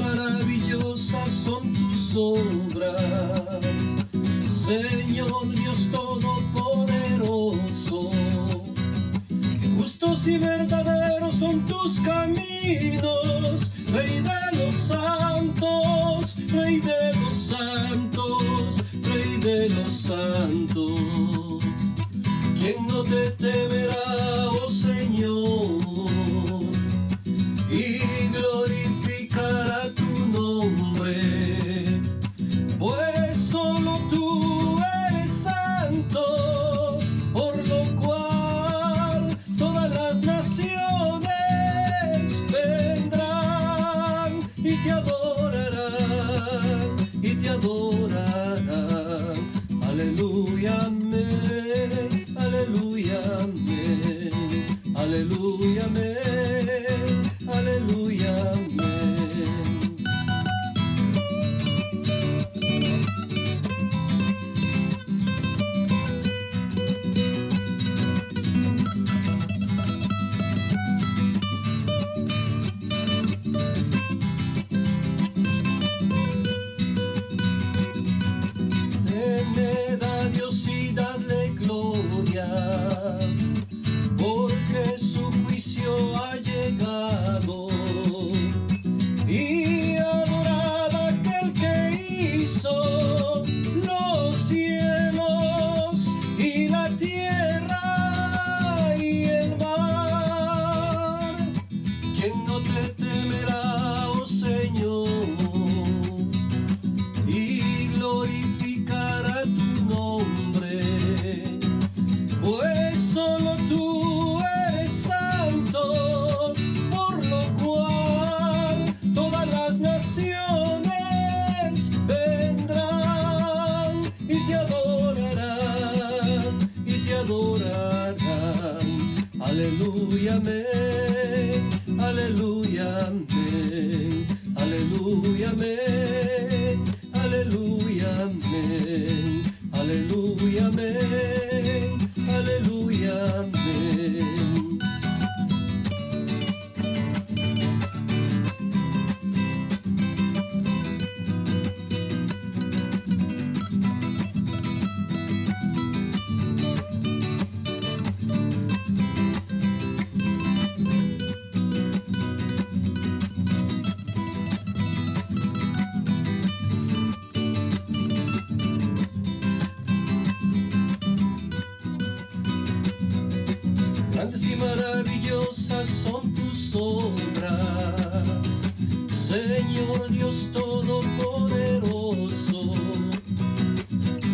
maravillosas son tus obras, Señor Dios Todopoderoso. Justos y verdaderos son tus caminos, Rey de los santos, Rey de los santos, Rey de los santos. ¿Quién no te temerá, oh Señor, y glorificará tu nombre? Pues solo tú eres santo, por lo cual todas las naciones vendrán y te adorarán, y te adorarán. Aleluya, amén, aleluya, amén, aleluya, amén, aleluya, amén. Temed a Dios y dadle gloria, porque su juicio ha llegado. Y adorad a aquel que hizo los cielos y la tierra y el mar. ¿Quién no te temerá, oh Señor, y glorificará tu nombre? Pues solo tú eres santo, por lo cual todas las naciones vendrán y te adorarán, y te adorarán. Aleluya, amén, aleluya, amén, aleluya, amén, aleluya, amén, aleluya, amén, aleluya, amén. Grandes y maravillosas son tus obras, Señor Dios Todopoderoso.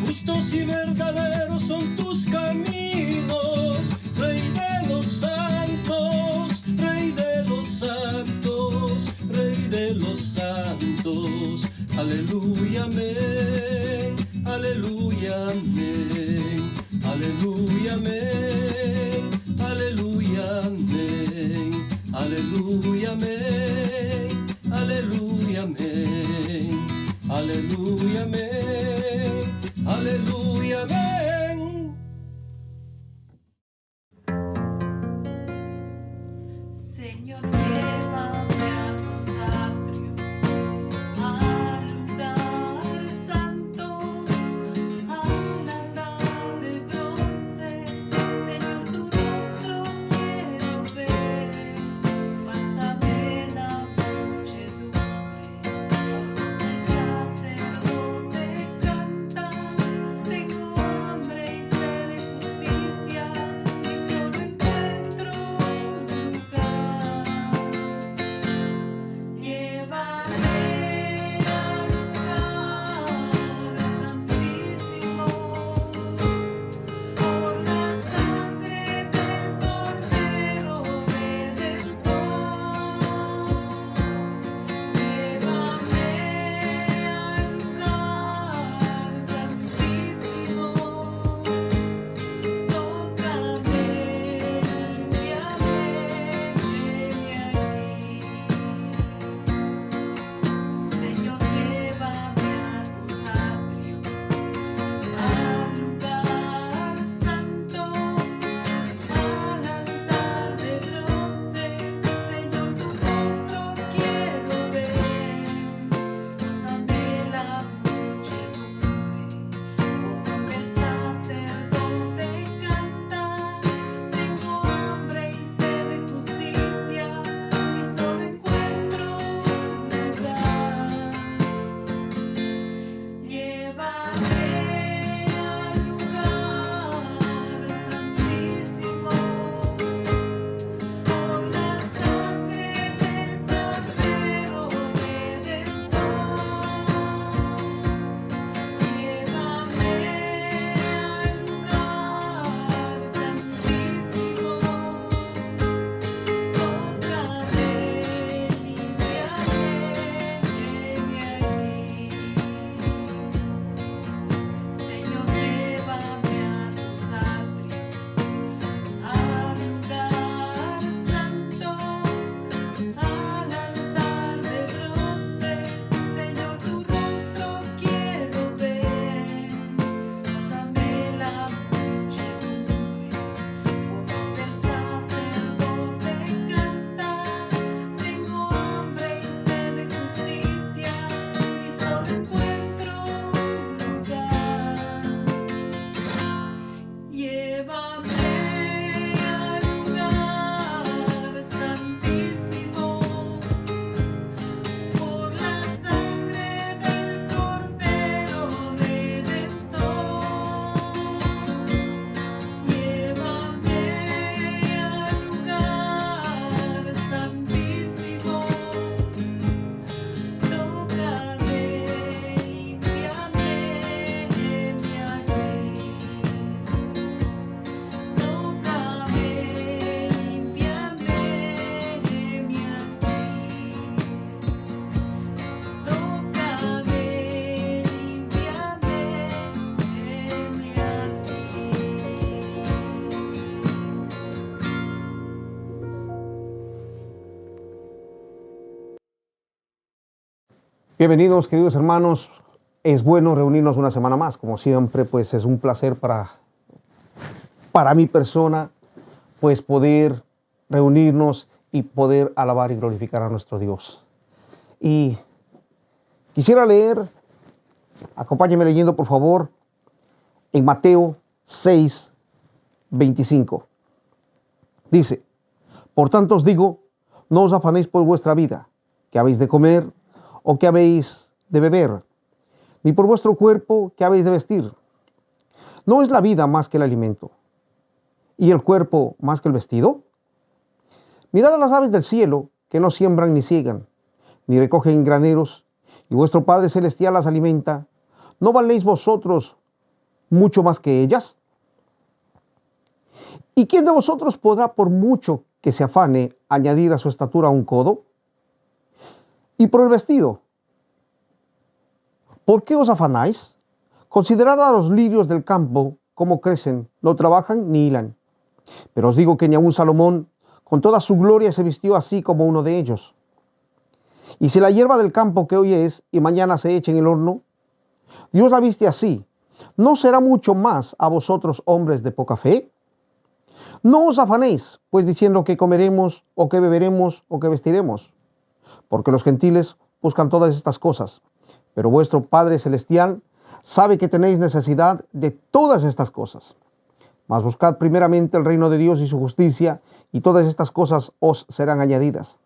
Justos y verdaderos son tus caminos, Rey de los santos, Rey de los santos, Rey de los santos. Aleluya, amén, aleluya, amén, aleluya, amén, aleluya, amén, aleluya, amén, aleluya, amén, aleluya, amén, aleluya, amén. Señor, llévame a tus atrios, al lugar santo, al altar de bronce. Señor, tu rostro quiero ver. Pásame la muchedumbre, por donde el sacerdote Bienvenidos, queridos hermanos. Es bueno reunirnos una semana más. Como siempre, pues es un placer para mi persona, pues poder reunirnos y poder alabar y glorificar a nuestro Dios. Y quisiera leer, acompáñenme leyendo por favor, en Mateo 6, 25. Dice: por tanto os digo, no os afanéis por vuestra vida, que habéis de comer o qué habéis de beber, ni por vuestro cuerpo qué habéis de vestir. ¿No es la vida más que el alimento, y el cuerpo más que el vestido? Mirad a las aves del cielo, que no siembran ni ciegan, ni recogen graneros, y vuestro Padre Celestial las alimenta. ¿No valéis vosotros mucho más que ellas? ¿Y quién de vosotros podrá, por mucho que se afane, añadir a su estatura un codo? Y por el vestido, ¿por qué os afanáis? Considerad a los lirios del campo, cómo crecen, no trabajan ni hilan. Pero os digo que ni aun Salomón, con toda su gloria, se vistió así como uno de ellos. Y si la hierba del campo que hoy es y mañana se echa en el horno, Dios la viste así, ¿no será mucho más a vosotros, hombres de poca fe? No os afanéis, pues diciendo que comeremos, o que beberemos, o que vestiremos, porque los gentiles buscan todas estas cosas, pero vuestro Padre Celestial sabe que tenéis necesidad de todas estas cosas. Mas buscad primeramente el reino de Dios y su justicia, y todas estas cosas os serán añadidas.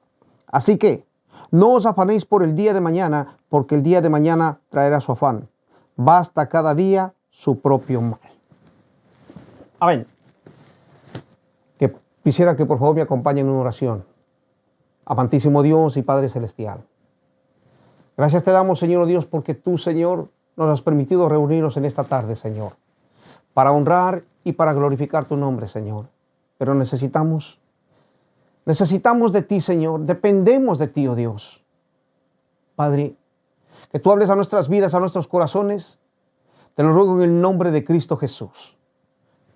Así que no os afanéis por el día de mañana, porque el día de mañana traerá su afán. Basta cada día su propio mal. Amén. Quisiera que por favor me acompañen en una oración. Amantísimo Dios y Padre Celestial, gracias te damos, Señor Dios, porque tú, Señor, nos has permitido reunirnos en esta tarde, Señor, para honrar y para glorificar tu nombre, Señor. Pero necesitamos de ti, Señor, dependemos de ti, oh Dios. Padre, que tú hables a nuestras vidas, a nuestros corazones, te lo ruego en el nombre de Cristo Jesús.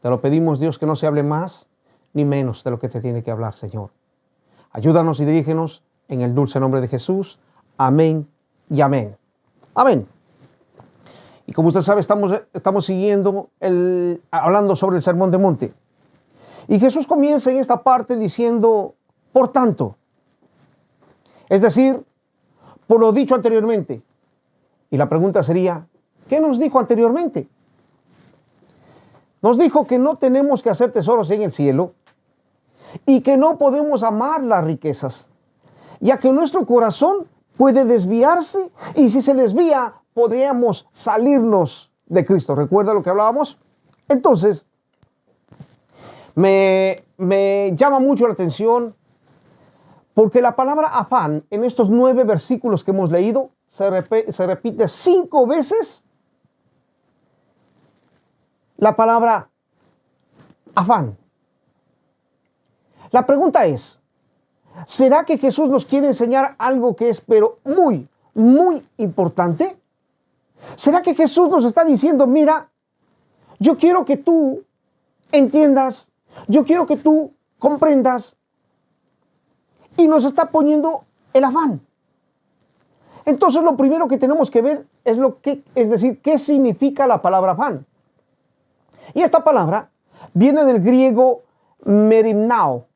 Te lo pedimos, Dios, que no se hable más ni menos de lo que te tiene que hablar, Señor. Ayúdanos y dirígenos en el dulce nombre de Jesús. Amén y amén. Amén. Y como usted sabe, estamos siguiendo hablando sobre el Sermón del Monte. Y Jesús comienza en esta parte diciendo, por tanto. Es decir, por lo dicho anteriormente. Y la pregunta sería, ¿qué nos dijo anteriormente? Nos dijo que no tenemos que hacer tesoros en el cielo, y que no podemos amar las riquezas, ya que nuestro corazón puede desviarse, y si se desvía, podríamos salirnos de Cristo. ¿Recuerda lo que hablábamos? Entonces, me llama mucho la atención, porque la palabra afán, en estos 9 versículos que hemos leído, se repite 5 veces la palabra afán. La pregunta es, ¿será que Jesús nos quiere enseñar algo que es pero muy, muy importante? ¿Será que Jesús nos está diciendo, mira, yo quiero que tú entiendas, yo quiero que tú comprendas, y nos está poniendo el afán? Entonces lo primero que tenemos que ver es decir, ¿qué significa la palabra afán? Y esta palabra viene del griego merimnao.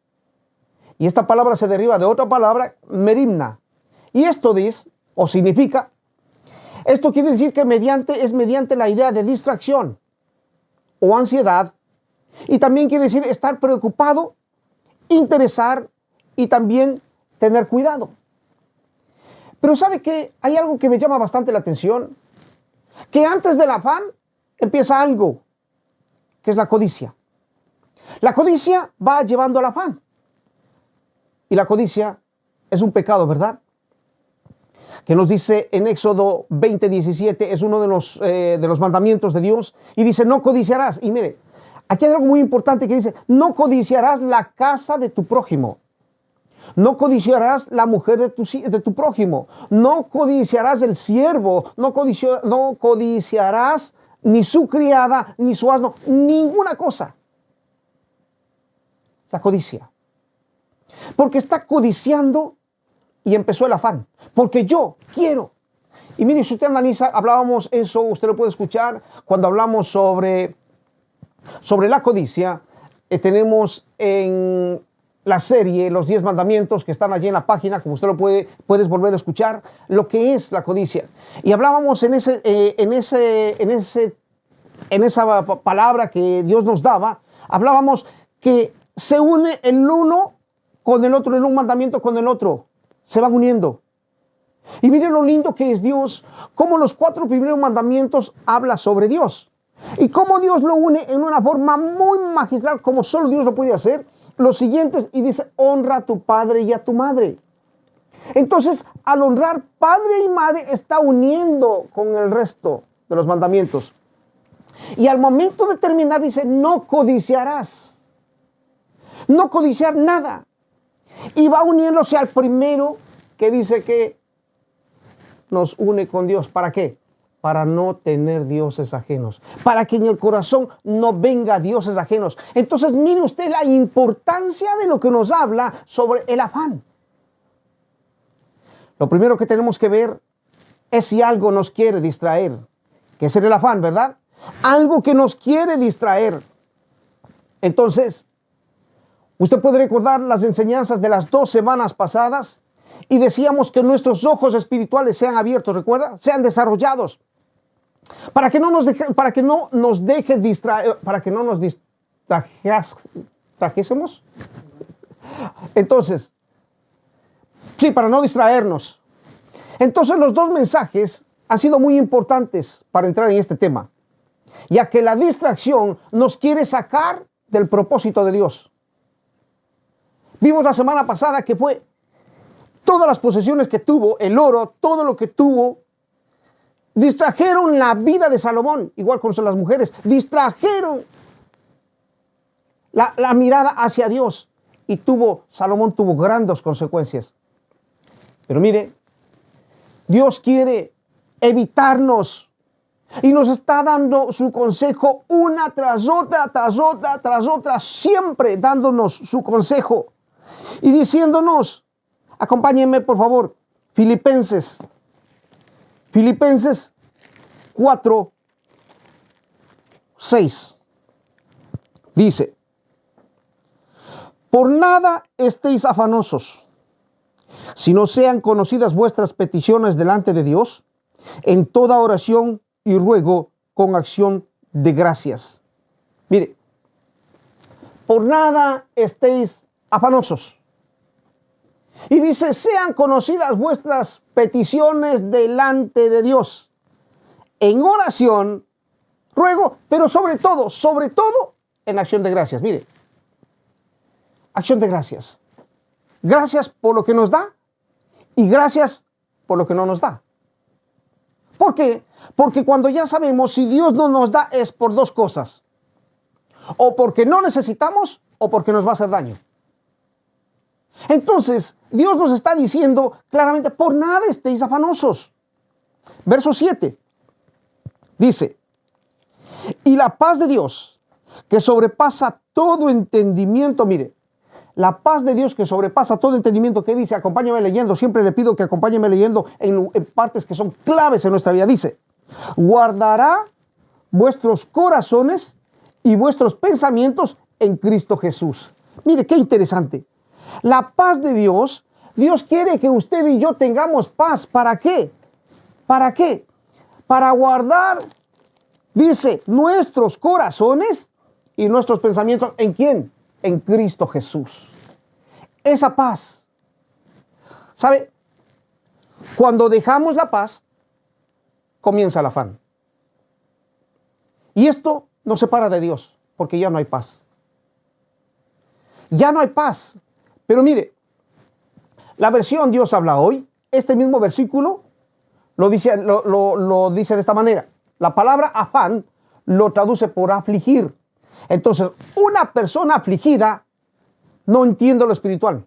Y esta palabra se deriva de otra palabra, merimna. Y esto significa, esto quiere decir que es mediante la idea de distracción o ansiedad Y también quiere decir estar preocupado, interesar y también tener cuidado. Pero ¿sabe qué? Hay algo que me llama bastante la atención. Que antes del afán empieza algo, que es la codicia. La codicia va llevando al afán. Y la codicia es un pecado, ¿verdad? Que nos dice en Éxodo 20:17, es uno de los mandamientos de Dios, y dice, no codiciarás. Y mire, aquí hay algo muy importante que dice, no codiciarás la casa de tu prójimo. No codiciarás la mujer de tu prójimo. No codiciarás el siervo. No codiciarás ni su criada, ni su asno, ninguna cosa. La codicia. Porque está codiciando y empezó el afán. Porque yo quiero. Y mire, si usted analiza, hablábamos eso, usted lo puede escuchar cuando hablamos sobre la codicia. Tenemos en la serie Los 10 Mandamientos que están allí en la página, como usted lo puedes volver a escuchar, lo que es la codicia. Y hablábamos en esa palabra que Dios nos daba, hablábamos que se une el uno con el otro, en un mandamiento con el otro, se van uniendo. Y miren lo lindo que es Dios, cómo los 4 primeros mandamientos habla sobre Dios. Y cómo Dios lo une en una forma muy magistral, como solo Dios lo puede hacer. Los siguientes, y dice, honra a tu padre y a tu madre. Entonces, al honrar padre y madre, está uniendo con el resto de los mandamientos. Y al momento de terminar, dice, no codiciarás. No codiciar nada. Y va uniéndose al primero que dice que nos une con Dios. ¿Para qué? Para no tener dioses ajenos, para que en el corazón no venga dioses ajenos. Entonces mire usted la importancia de lo que nos habla sobre el afán. Lo primero que tenemos que ver es si algo nos quiere distraer, que es el afán, ¿verdad? Algo que nos quiere distraer. Entonces, usted puede recordar las enseñanzas de las 2 semanas pasadas y decíamos que nuestros ojos espirituales sean abiertos, ¿recuerda? Sean desarrollados. Para que no nos distrajésemos. Entonces, sí, para no distraernos. Entonces los 2 mensajes han sido muy importantes para entrar en este tema, ya que la distracción nos quiere sacar del propósito de Dios. Vimos la semana pasada que fue todas las posesiones que tuvo, el oro, todo lo que tuvo, distrajeron la vida de Salomón, igual con las mujeres, distrajeron la mirada hacia Dios y Salomón tuvo grandes consecuencias. Pero mire, Dios quiere evitarnos y nos está dando su consejo una tras otra, siempre dándonos su consejo y diciéndonos, acompáñenme por favor, Filipenses 4:6 dice, por nada estéis afanosos, sino sean conocidas vuestras peticiones delante de Dios, en toda oración y ruego con acción de gracias. Mire, por nada estéis afanosos. Y dice, sean conocidas vuestras peticiones delante de Dios. En oración, ruego, pero sobre todo, en acción de gracias. Mire, acción de gracias. Gracias por lo que nos da y gracias por lo que no nos da. ¿Por qué? Porque cuando ya sabemos si Dios no nos da es por 2 cosas. O porque no necesitamos o porque nos va a hacer daño. Entonces, Dios nos está diciendo claramente, por nada estéis afanosos. Verso 7 dice, y la paz de Dios, que sobrepasa todo entendimiento, mire, la paz de Dios que sobrepasa todo entendimiento, ¿qué dice? Acompáñame leyendo, siempre le pido que acompáñeme leyendo en partes que son claves en nuestra vida. Dice, guardará vuestros corazones y vuestros pensamientos en Cristo Jesús. Mire, qué interesante. La paz de Dios, Dios quiere que usted y yo tengamos paz. ¿Para qué? ¿Para qué? Para guardar, dice, nuestros corazones y nuestros pensamientos, ¿en quién? En Cristo Jesús. Esa paz. ¿Sabe? Cuando dejamos la paz, comienza el afán. Y esto nos separa de Dios, porque ya no hay paz. Ya no hay paz. Pero mire, la versión Dios habla hoy, este mismo versículo lo dice de esta manera. La palabra afán lo traduce por afligir. Entonces, una persona afligida no entiende lo espiritual,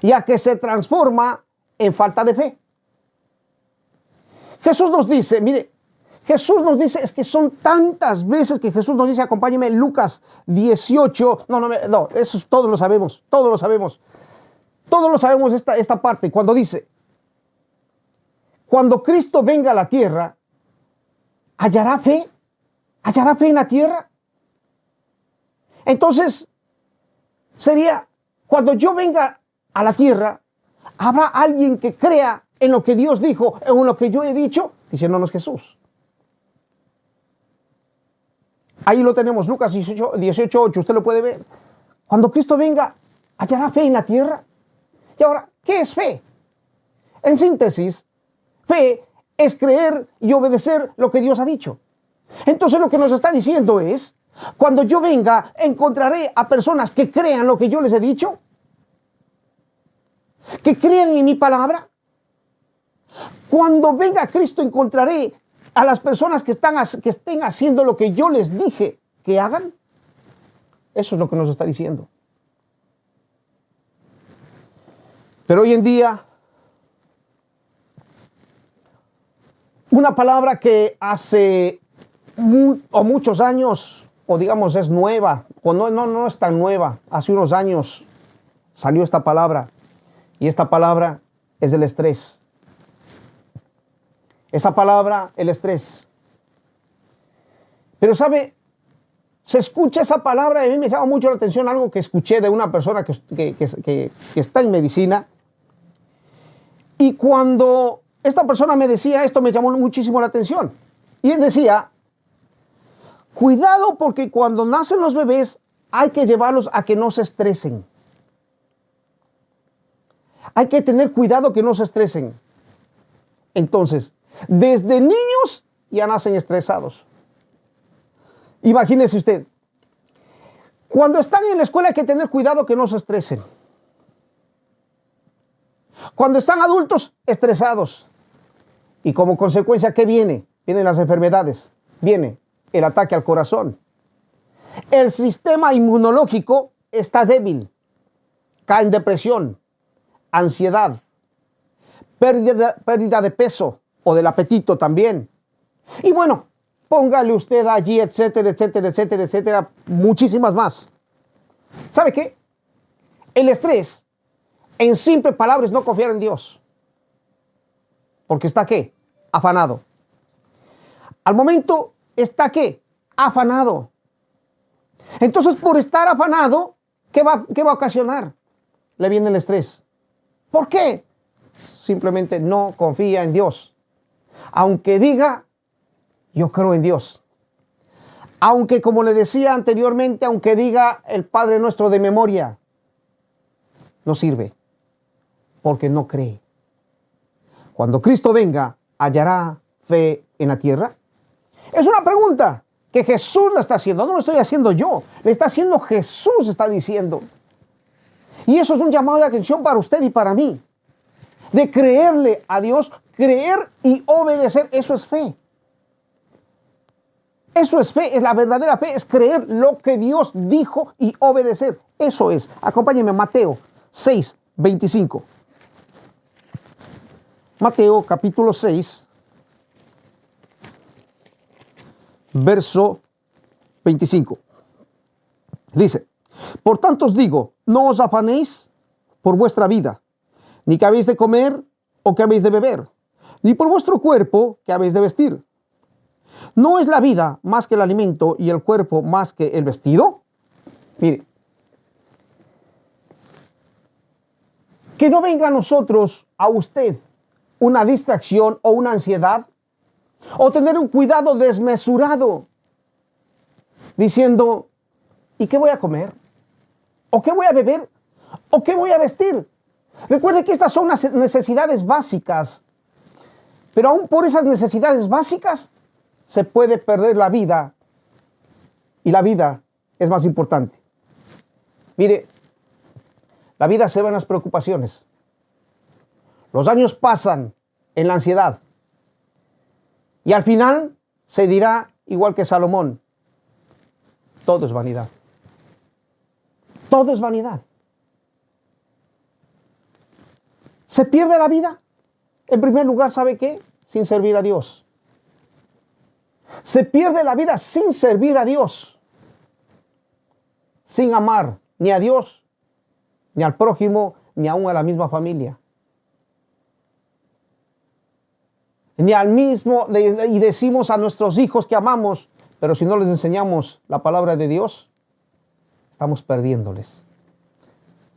ya que se transforma en falta de fe. Jesús nos dice, mire, Jesús nos dice, es que son tantas veces que Jesús nos dice, acompáñeme, Lucas 18, no, eso todos lo sabemos, esta parte, cuando dice, cuando Cristo venga a la tierra, ¿hallará fe? ¿Hallará fe en la tierra? Entonces, sería, cuando yo venga a la tierra, ¿habrá alguien que crea en lo que Dios dijo, en lo que yo he dicho? Diciéndonos Jesús. Ahí lo tenemos, Lucas 18:8, usted lo puede ver. Cuando Cristo venga, ¿hallará fe en la tierra? Y ahora, ¿qué es fe? En síntesis, fe es creer y obedecer lo que Dios ha dicho. Entonces lo que nos está diciendo es, cuando yo venga, ¿encontraré a personas que crean lo que yo les he dicho? ¿Que crean en mi palabra? Cuando venga Cristo, ¿encontraré a las personas que estén haciendo lo que yo les dije que hagan? Eso es lo que nos está diciendo. Pero hoy en día, una palabra que hace muchos años, o digamos es nueva, o no es tan nueva, hace unos años salió esta palabra, y esta palabra es el estrés. Esa palabra, el estrés. Pero sabe, se escucha esa palabra y a mí me llama mucho la atención algo que escuché de una persona que está en medicina. Y cuando esta persona me decía esto, me llamó muchísimo la atención. Y él decía, cuidado porque cuando nacen los bebés hay que llevarlos a que no se estresen. Hay que tener cuidado que no se estresen. Entonces, desde niños ya nacen estresados. Imagínese usted, cuando están en la escuela hay que tener cuidado que no se estresen. Cuando están adultos, estresados. Y como consecuencia, ¿qué viene? Vienen las enfermedades, viene el ataque al corazón. El sistema inmunológico está débil, cae en depresión, ansiedad, pérdida de peso o del apetito también. Y bueno, póngale usted allí, etcétera, etcétera, etcétera, etcétera, muchísimas más. ¿Sabe qué? El estrés, en simples palabras, no confiar en Dios. Porque está, ¿qué? Afanado. Al momento, está, ¿qué? Afanado. Entonces, por estar afanado, ¿qué va a ocasionar? Le viene el estrés. ¿Por qué? Simplemente no confía en Dios. Aunque diga, yo creo en Dios. Aunque, como le decía anteriormente, aunque diga el Padre Nuestro de memoria, no sirve, porque no cree. Cuando Cristo venga, ¿hallará fe en la tierra? Es una pregunta que Jesús la está haciendo, no lo estoy haciendo yo, le está haciendo Jesús, está diciendo. Y eso es un llamado de atención para usted y para mí. De creerle a Dios, creer y obedecer, eso es fe. Eso es fe, es la verdadera fe, es creer lo que Dios dijo y obedecer. Eso es. Acompáñenme a Mateo 6:25. Mateo capítulo 6, verso 25. Dice, por tanto os digo, no os afanéis por vuestra vida, ni que habéis de comer o que habéis de beber, ni por vuestro cuerpo que habéis de vestir. ¿No es la vida más que el alimento y el cuerpo más que el vestido? Mire, que no venga a nosotros, a usted, una distracción o una ansiedad, o tener un cuidado desmesurado diciendo, ¿y qué voy a comer? ¿O qué voy a beber? ¿O qué voy a vestir? Recuerde que estas son las necesidades básicas, pero aún por esas necesidades básicas se puede perder la vida, y la vida es más importante. Mire, la vida se va en las preocupaciones. Los años pasan en la ansiedad. Y al final se dirá, igual que Salomón, todo es vanidad. Todo es vanidad. ¿Se pierde la vida? En primer lugar, ¿sabe qué? Sin servir a Dios. Se pierde la vida sin servir a Dios. Sin amar ni a Dios, ni al prójimo, ni aún a la misma familia. Ni al mismo, y decimos a nuestros hijos que amamos, pero si no les enseñamos la palabra de Dios, estamos perdiéndoles.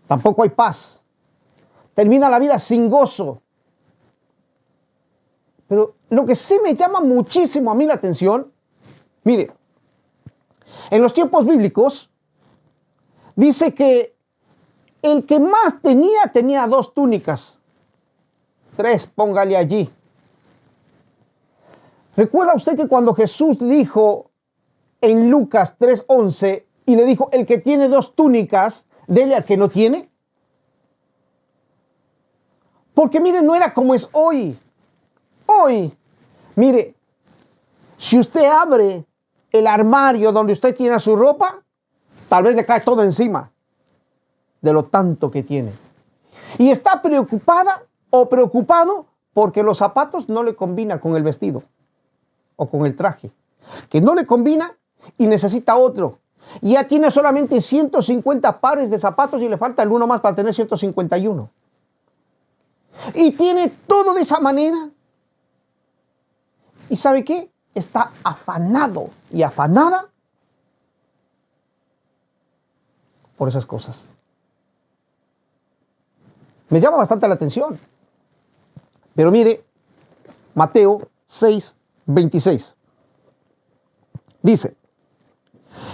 Tampoco hay paz. Termina la vida sin gozo. Pero lo que sí me llama muchísimo a mí la atención, mire, en los tiempos bíblicos, dice que el que más tenía 2 túnicas. 3, póngale allí. ¿Recuerda usted que cuando Jesús dijo en Lucas 3:11 y le dijo, el que tiene 2 túnicas, dele al que no tiene? Porque mire, no era como es hoy. Hoy, mire, si usted abre el armario donde usted tiene su ropa, tal vez le cae todo encima de lo tanto que tiene. Y está preocupada o preocupado porque los zapatos no le combinan con el vestido o con el traje, que no le combina y necesita otro. Y ya tiene solamente 150 pares de zapatos y le falta el uno más para tener 151. Y tiene todo de esa manera. ¿Y sabe qué? Está afanado y afanada por esas cosas. Me llama bastante la atención. Pero mire, Mateo 6:26. Dice,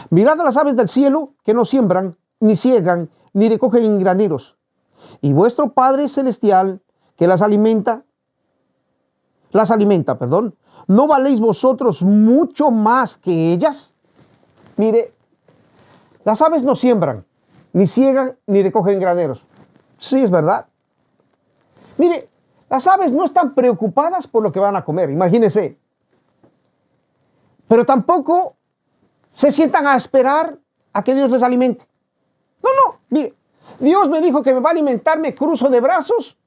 mirad a las aves del cielo que no siembran, ni ciegan, ni recogen en graneros. Y vuestro Padre Celestial que las alimenta, ¿no valéis vosotros mucho más que ellas? Mire, las aves no siembran, ni ciegan, ni recogen graneros. Sí, es verdad. Mire, las aves no están preocupadas por lo que van a comer, imagínense. Pero tampoco se sientan a esperar a que Dios les alimente. No, mire, Dios me dijo que me va a alimentar, me cruzo de brazos,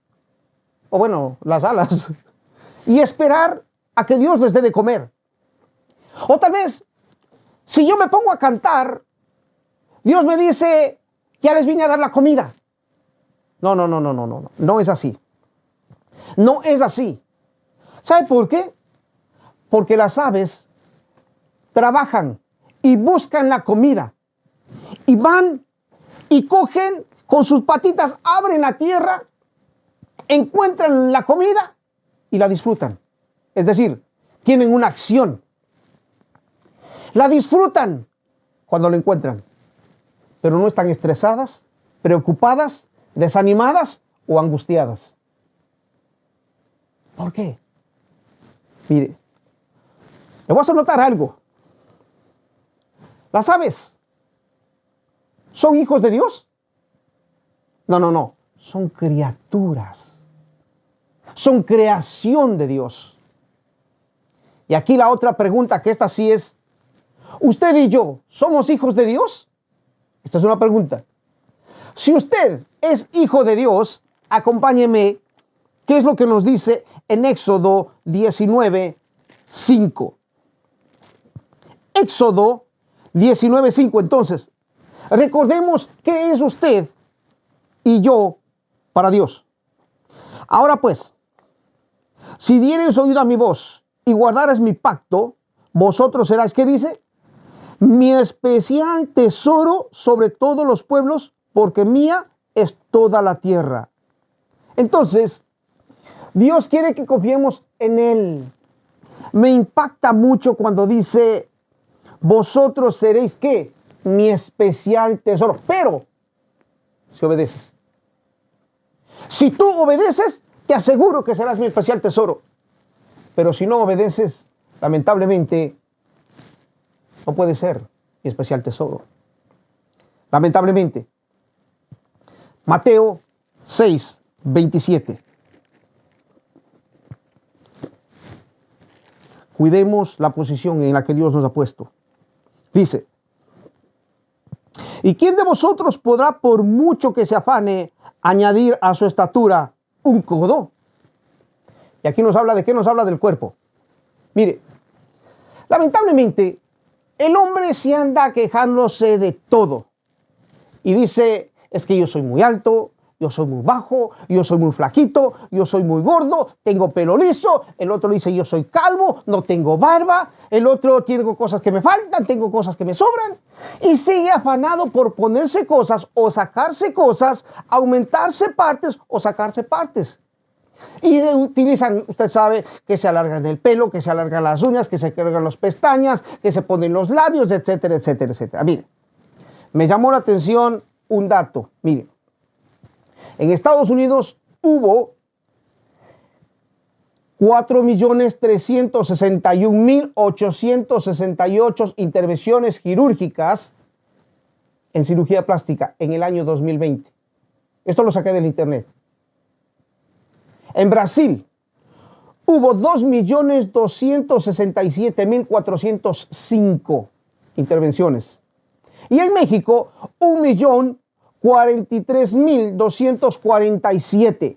o bueno, las alas, y esperar a que Dios les dé de comer. O tal vez, si yo me pongo a cantar, Dios me dice, ya les vine a dar la comida. No es así. No es así. ¿Sabe por qué? Porque las aves trabajan y buscan la comida. Y van y cogen con sus patitas, abren la tierra, encuentran la comida y la disfrutan. Es decir, tienen una acción. La disfrutan cuando la encuentran. Pero no están estresadas, preocupadas, desanimadas o angustiadas. ¿Por qué? Mire, le voy a hacer notar algo. ¿Las aves son hijos de Dios? No. Son criaturas. Son creación de Dios. Y aquí la otra pregunta, que esta sí es, ¿usted y yo somos hijos de Dios? Esta es una pregunta. Si usted es hijo de Dios, acompáñeme, ¿qué es lo que nos dice en Éxodo 19:5? Éxodo 19:5. Entonces, recordemos qué es usted y yo para Dios. Ahora pues, si diereis oído a mi voz y guardareis mi pacto, vosotros seráis, ¿qué dice? Mi especial tesoro sobre todos los pueblos, porque mía es toda la tierra. Entonces, Dios quiere que confiemos en Él. Me impacta mucho cuando dice, vosotros seréis, ¿qué? Mi especial tesoro. Pero, si obedeces. Si tú obedeces, te aseguro que serás mi especial tesoro. Pero si no obedeces, lamentablemente, no puede ser mi especial tesoro. Lamentablemente. Mateo 6, 27. Cuidemos la posición en la que Dios nos ha puesto. Dice, ¿y quién de vosotros podrá, por mucho que se afane, añadir a su estatura un codo? Y aquí nos habla de qué, nos habla del cuerpo. Mire, lamentablemente, el hombre se anda quejándose de todo. Y dice, es que yo soy muy alto, yo soy muy bajo, yo soy muy flaquito, yo soy muy gordo, tengo pelo liso. El otro dice, yo soy calvo, no tengo barba. El otro, tengo cosas que me faltan, tengo cosas que me sobran. Y sigue afanado por ponerse cosas o sacarse cosas, aumentarse partes o sacarse partes. Y utilizan, usted sabe, que se alargan el pelo, que se alargan las uñas, que se cargan las pestañas, que se ponen los labios, etcétera, etcétera, etcétera. Mire, me llamó la atención un dato. Mire, en Estados Unidos hubo 4.361.868 intervenciones quirúrgicas en cirugía plástica en el año 2020. Esto lo saqué del internet. En Brasil hubo 2.267.405 intervenciones. Y en México, 1.043.247.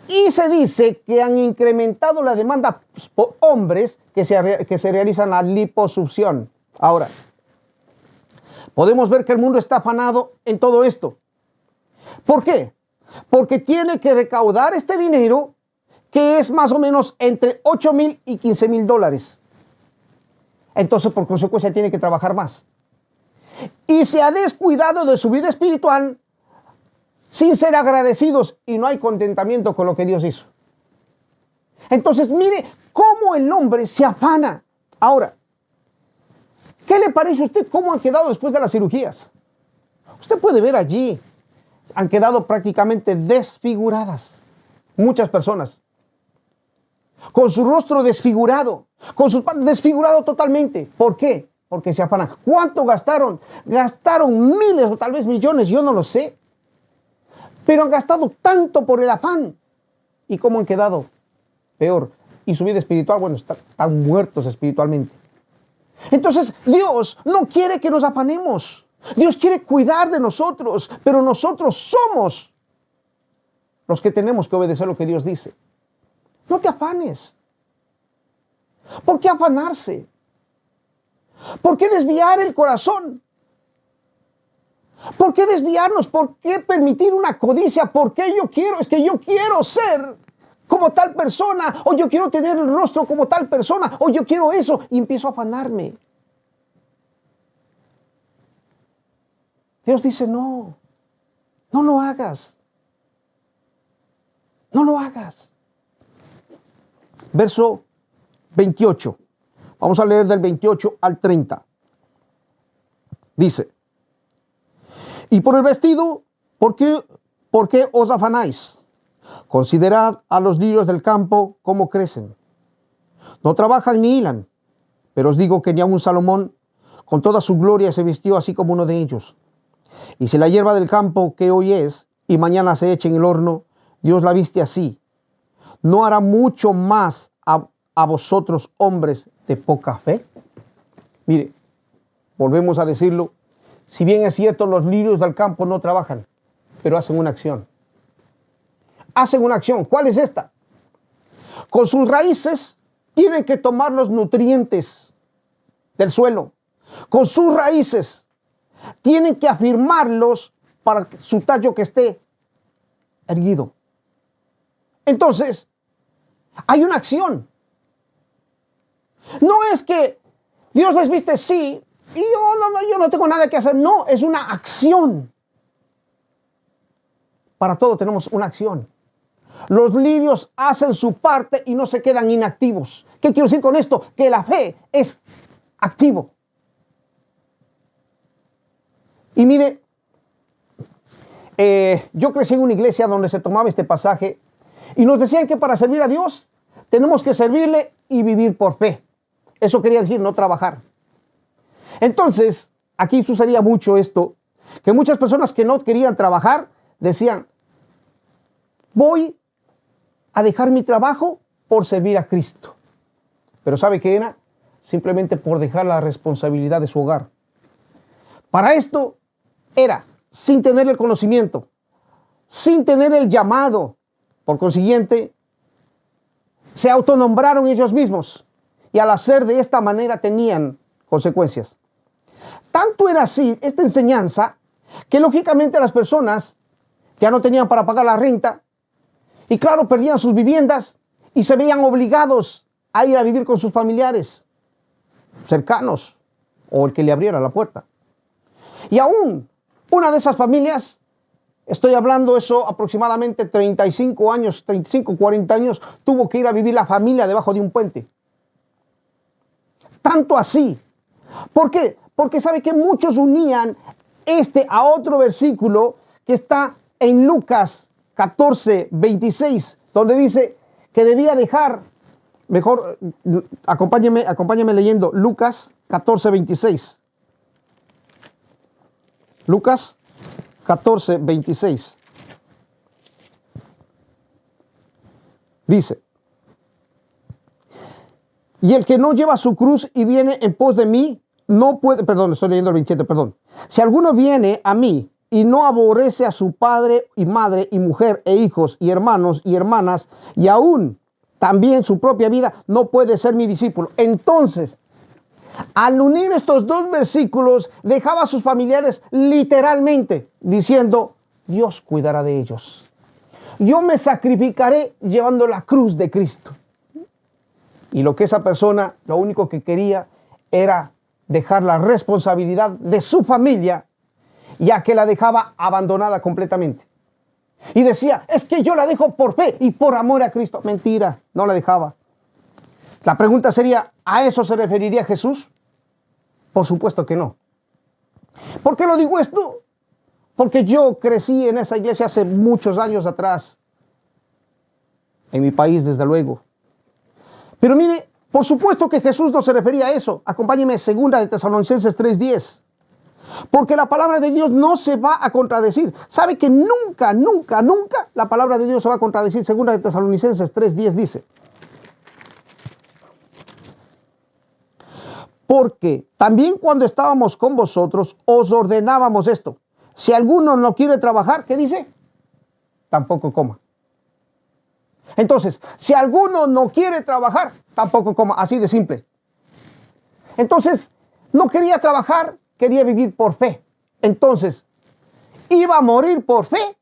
Y se dice que han incrementado la demanda por hombres que se realizan la liposucción. Ahora, podemos ver que el mundo está afanado en todo esto. ¿Por qué? Porque tiene que recaudar este dinero, que es más o menos entre 8,000 y 15,000 dólares. Entonces, por consecuencia, tiene que trabajar más. Y se ha descuidado de su vida espiritual sin ser agradecidos, y no hay contentamiento con lo que Dios hizo. Entonces, mire cómo el hombre se afana. Ahora, ¿qué le parece a usted cómo han quedado después de las cirugías? Usted puede ver allí, han quedado prácticamente desfiguradas. Muchas personas. Con su rostro desfigurado, con su desfigurado totalmente. ¿Por qué? Porque se afanan. ¿Cuánto gastaron? Gastaron miles o tal vez millones, yo no lo sé. Pero han gastado tanto por el afán. ¿Y cómo han quedado? Peor. Y su vida espiritual, bueno, están muertos espiritualmente. Entonces, Dios no quiere que nos afanemos. Dios quiere cuidar de nosotros, pero nosotros somos los que tenemos que obedecer lo que Dios dice. No te afanes. ¿Por qué afanarse? ¿Por qué desviar el corazón? ¿Por qué desviarnos? ¿Por qué permitir una codicia? ¿Por qué yo quiero? Es que yo quiero ser como tal persona, o yo quiero tener el rostro como tal persona, o yo quiero eso, y empiezo a afanarme. Dios dice, no, no lo hagas. No lo hagas. Verso 28. Vamos a leer del 28 al 30. Dice, y por el vestido, ¿por qué os afanáis? Considerad a los lirios del campo cómo crecen. No trabajan ni hilan, pero os digo que ni aun Salomón con toda su gloria se vistió así como uno de ellos. Y si la hierba del campo que hoy es y mañana se echa en el horno, Dios la viste así, ¿no hará mucho más a vosotros, hombres de poca fe? Mire, volvemos a decirlo, si bien es cierto, los lirios del campo no trabajan, pero hacen una acción. Hacen una acción. ¿Cuál es esta? Con sus raíces tienen que tomar los nutrientes del suelo. Con sus raíces tienen que afirmarlos para su tallo que esté erguido. Entonces, hay una acción. No es que Dios les viste sí y yo no tengo nada que hacer. No, es una acción. Para todo tenemos una acción. Los lirios hacen su parte y no se quedan inactivos. ¿Qué quiero decir con esto? Que la fe es activo. Y mire, yo crecí en una iglesia donde se tomaba este pasaje y nos decían que para servir a Dios tenemos que servirle y vivir por fe. Eso quería decir no trabajar. Entonces, aquí sucedía mucho esto, que muchas personas que no querían trabajar decían, voy a dejar mi trabajo por servir a Cristo. Pero ¿sabe qué era? Simplemente por dejar la responsabilidad de su hogar. Para esto era sin tener el conocimiento, sin tener el llamado. Por consiguiente, se autonombraron ellos mismos y al hacer de esta manera tenían consecuencias. Tanto era así esta enseñanza que lógicamente las personas ya no tenían para pagar la renta y claro, perdían sus viviendas y se veían obligados a ir a vivir con sus familiares cercanos o el que le abriera la puerta. Y aún una de esas familias, estoy hablando eso aproximadamente 35 años, 35, 40 años, tuvo que ir a vivir la familia debajo de un puente. Tanto así. ¿Por qué? Porque sabe que muchos unían a otro versículo que está en Lucas 14, 26, donde dice que debía dejar, mejor acompáñeme leyendo Lucas 14, 26. Lucas 14, 26. Dice, y el que no lleva su cruz y viene en pos de mí, no puede, perdón, estoy leyendo el 27, perdón. Si alguno viene a mí y no aborrece a su padre y madre y mujer e hijos y hermanos y hermanas y aún también su propia vida, no puede ser mi discípulo. Entonces, al unir estos dos versículos, dejaba a sus familiares literalmente diciendo, Dios cuidará de ellos. Yo me sacrificaré llevando la cruz de Cristo. Y lo que esa persona, lo único que quería era dejar la responsabilidad de su familia, ya que la dejaba abandonada completamente. Y decía, es que yo la dejo por fe y por amor a Cristo. Mentira, no la dejaba. La pregunta sería, ¿a eso se referiría Jesús? Por supuesto que no. ¿Por qué lo digo esto? Porque yo crecí en esa iglesia hace muchos años atrás. En mi país, desde luego. Pero mire, por supuesto que Jesús no se refería a eso. Acompáñeme, 2 de Tesalonicenses 3:10. Porque la palabra de Dios no se va a contradecir. ¿Sabe que nunca, nunca, nunca la palabra de Dios se va a contradecir? 2 de Tesalonicenses 3:10 dice. Porque también cuando estábamos con vosotros os ordenábamos esto. Si alguno no quiere trabajar, ¿qué dice? Tampoco coma. Entonces, si alguno no quiere trabajar, tampoco coma. Así de simple. Entonces, no quería trabajar, quería vivir por fe. Entonces, iba a morir por fe.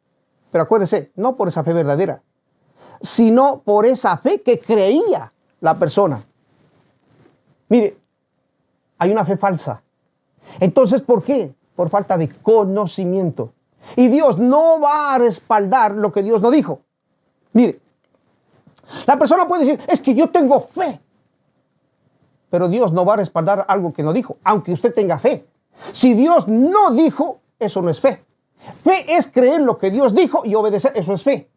Pero acuérdese, no por esa fe verdadera, sino por esa fe que creía la persona. Mire, hay una fe falsa. Entonces, ¿por qué? Por falta de conocimiento. Y Dios no va a respaldar lo que Dios no dijo. Mire, la persona puede decir, es que yo tengo fe. Pero Dios no va a respaldar algo que no dijo, aunque usted tenga fe. Si Dios no dijo, eso no es fe. Fe es creer lo que Dios dijo y obedecer, eso es fe.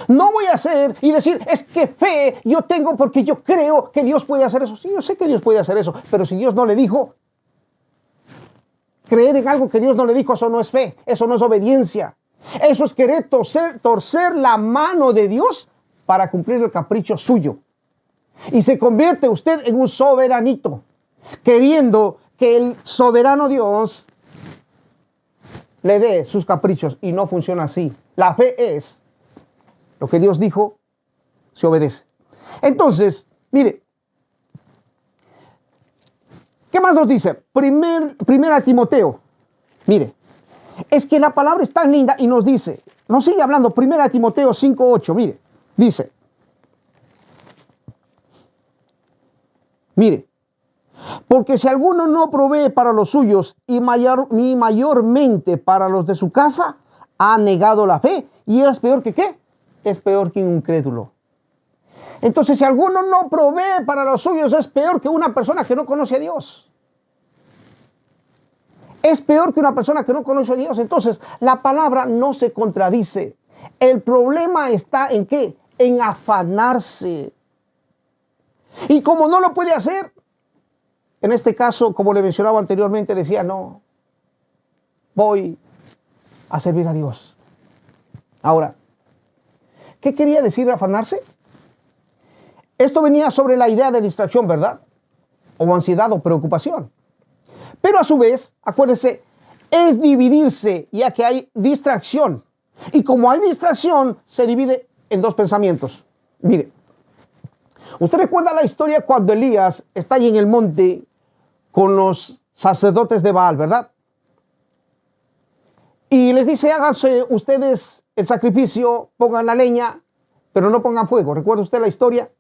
No voy a hacer y decir, es que fe yo tengo porque yo creo que Dios puede hacer eso. Sí, yo sé que Dios puede hacer eso, pero si Dios no le dijo, creer en algo que Dios no le dijo, eso no es fe, eso no es obediencia. Eso es querer torcer la mano de Dios para cumplir el capricho suyo. Y se convierte usted en un soberanito, queriendo que el soberano Dios le dé sus caprichos, y no funciona así. La fe es lo que Dios dijo, se obedece. Entonces, mire, ¿qué más nos dice? Primera Timoteo. Mire, es que la palabra es tan linda y nos dice, nos sigue hablando, 1 Timoteo 5:8, mire, dice, mire, porque si alguno no provee para los suyos y mayormente para los de su casa, ha negado la fe y es peor que ¿qué? Es peor que un incrédulo. Entonces, si alguno no provee para los suyos, es peor que una persona que no conoce a Dios. Es peor que una persona que no conoce a Dios. Entonces, la palabra no se contradice. El problema está en ¿qué? En afanarse. Y como no lo puede hacer, en este caso, como le mencionaba anteriormente, decía, no, voy a servir a Dios. Ahora, ¿qué quería decir afanarse? Esto venía sobre la idea de distracción, ¿verdad? O ansiedad o preocupación. Pero a su vez, acuérdense, es dividirse, ya que hay distracción. Y como hay distracción, se divide en dos pensamientos. Mire, usted recuerda la historia cuando Elías está allí en el monte con los sacerdotes de Baal, ¿verdad? Y les dice, háganse ustedes el sacrificio, pongan la leña, pero no pongan fuego. ¿Recuerda usted la historia?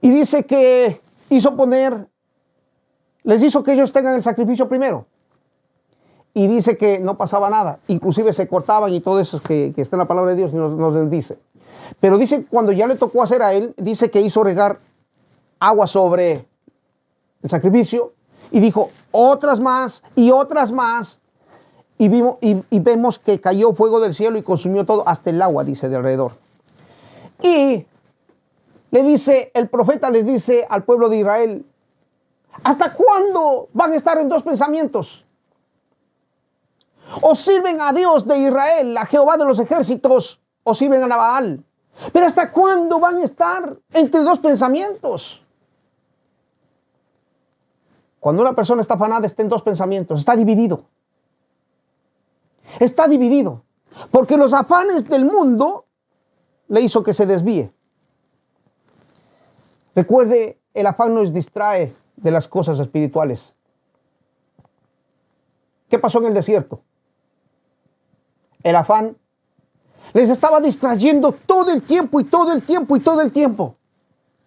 Y dice que les hizo que ellos tengan el sacrificio primero. Y dice que no pasaba nada. Inclusive se cortaban y todo eso que está en la palabra de Dios nos dice. Pero dice, cuando ya le tocó hacer a él, dice que hizo regar agua sobre el sacrificio. Y dijo, otras más y otras más. Y vemos que cayó fuego del cielo y consumió todo, hasta el agua, dice, de alrededor. Y le dice, el profeta les dice al pueblo de Israel, ¿hasta cuándo van a estar en dos pensamientos? O sirven a Dios de Israel, a Jehová de los ejércitos, o sirven a Baal. Pero ¿hasta cuándo van a estar entre dos pensamientos? Cuando una persona está afanada, está en dos pensamientos, está dividido. Está dividido, porque los afanes del mundo le hizo que se desvíe. Recuerde, el afán nos distrae de las cosas espirituales. ¿Qué pasó en el desierto? El afán les estaba distrayendo todo el tiempo y todo el tiempo y todo el tiempo.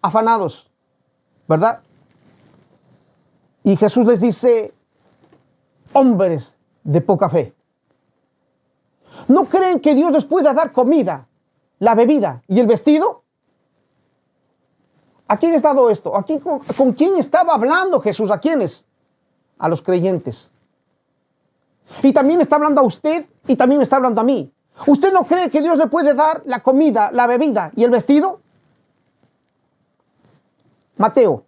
Afanados, ¿verdad? Y Jesús les dice, hombres de poca fe. ¿No creen que Dios les pueda dar comida, la bebida y el vestido? ¿A quién está dado esto? ¿Con quién estaba hablando Jesús? ¿A quiénes? A los creyentes. Y también está hablando a usted y también está hablando a mí. ¿Usted no cree que Dios le puede dar la comida, la bebida y el vestido? Mateo.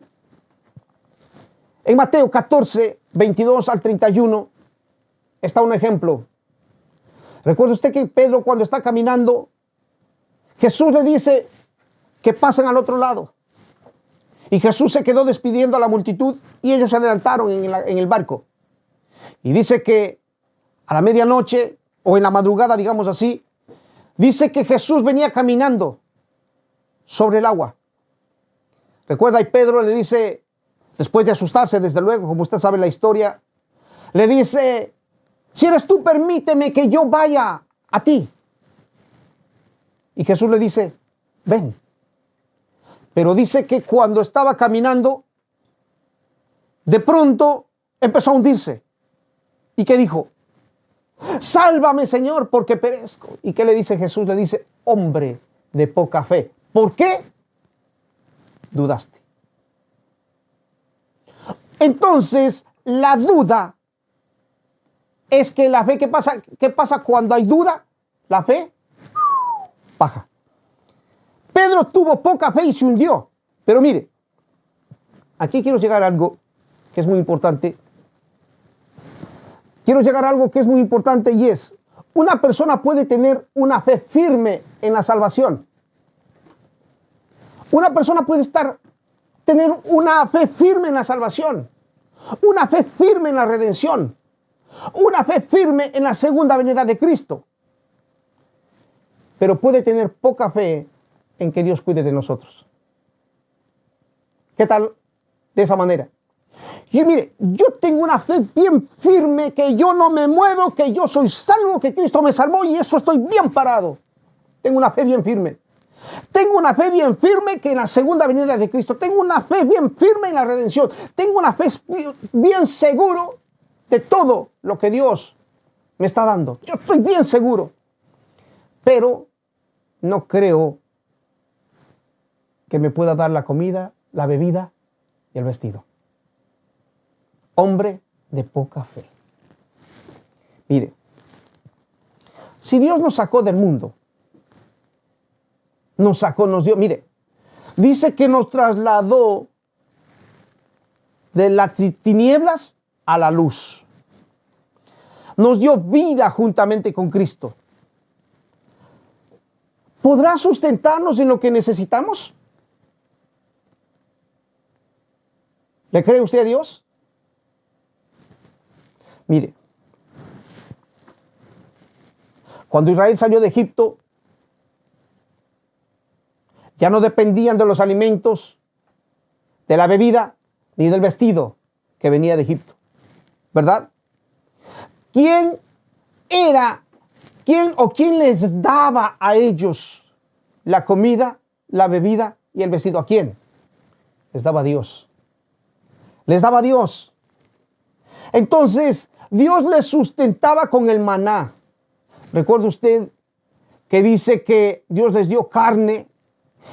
En Mateo 14, 22 al 31 está un ejemplo. ¿Recuerda usted que Pedro, cuando está caminando, Jesús le dice que pasen al otro lado? Y Jesús se quedó despidiendo a la multitud y ellos se adelantaron en el barco. Y dice que a la medianoche o en la madrugada, digamos así, dice que Jesús venía caminando sobre el agua. Recuerda, y Pedro le dice, después de asustarse, desde luego, como usted sabe la historia, le dice, si eres tú, permíteme que yo vaya a ti. Y Jesús le dice, ven. Pero dice que cuando estaba caminando, de pronto empezó a hundirse. ¿Y qué dijo? Sálvame, Señor, porque perezco. ¿Y qué le dice Jesús? Le dice, hombre de poca fe. ¿Por qué? Dudaste. Entonces, la duda es que la fe, ¿qué pasa cuando hay duda? La fe baja. Pedro tuvo poca fe y se hundió. Pero mire, aquí quiero llegar a algo que es muy importante. Y es, una persona puede tener una fe firme en la salvación. Una persona puede tener una fe firme en la salvación, una fe firme en la redención, una fe firme en la segunda venida de Cristo. Pero puede tener poca fe en que Dios cuide de nosotros. ¿Qué tal de esa manera? Y mire, yo tengo una fe bien firme, que yo no me muevo, que yo soy salvo, que Cristo me salvó y eso estoy bien parado. Tengo una fe bien firme. Tengo una fe bien firme que en la segunda venida de Cristo. Tengo una fe bien firme en la redención. Tengo una fe bien seguro de todo lo que Dios me está dando. Yo estoy bien seguro. Pero no creo que me pueda dar la comida, la bebida y el vestido. Hombre de poca fe. Mire, si Dios nos sacó del mundo, nos dio, mire, dice que nos trasladó de las tinieblas a la luz. Nos dio vida juntamente con Cristo. ¿Podrá sustentarnos en lo que necesitamos? ¿Le cree usted a Dios? Mire, cuando Israel salió de Egipto, ya no dependían de los alimentos, de la bebida, ni del vestido que venía de Egipto, ¿verdad? ¿Quién les daba a ellos la comida, la bebida y el vestido? ¿A quién? Les daba Dios. Les daba Dios. Entonces, Dios les sustentaba con el maná. ¿Recuerda usted que dice que Dios les dio carne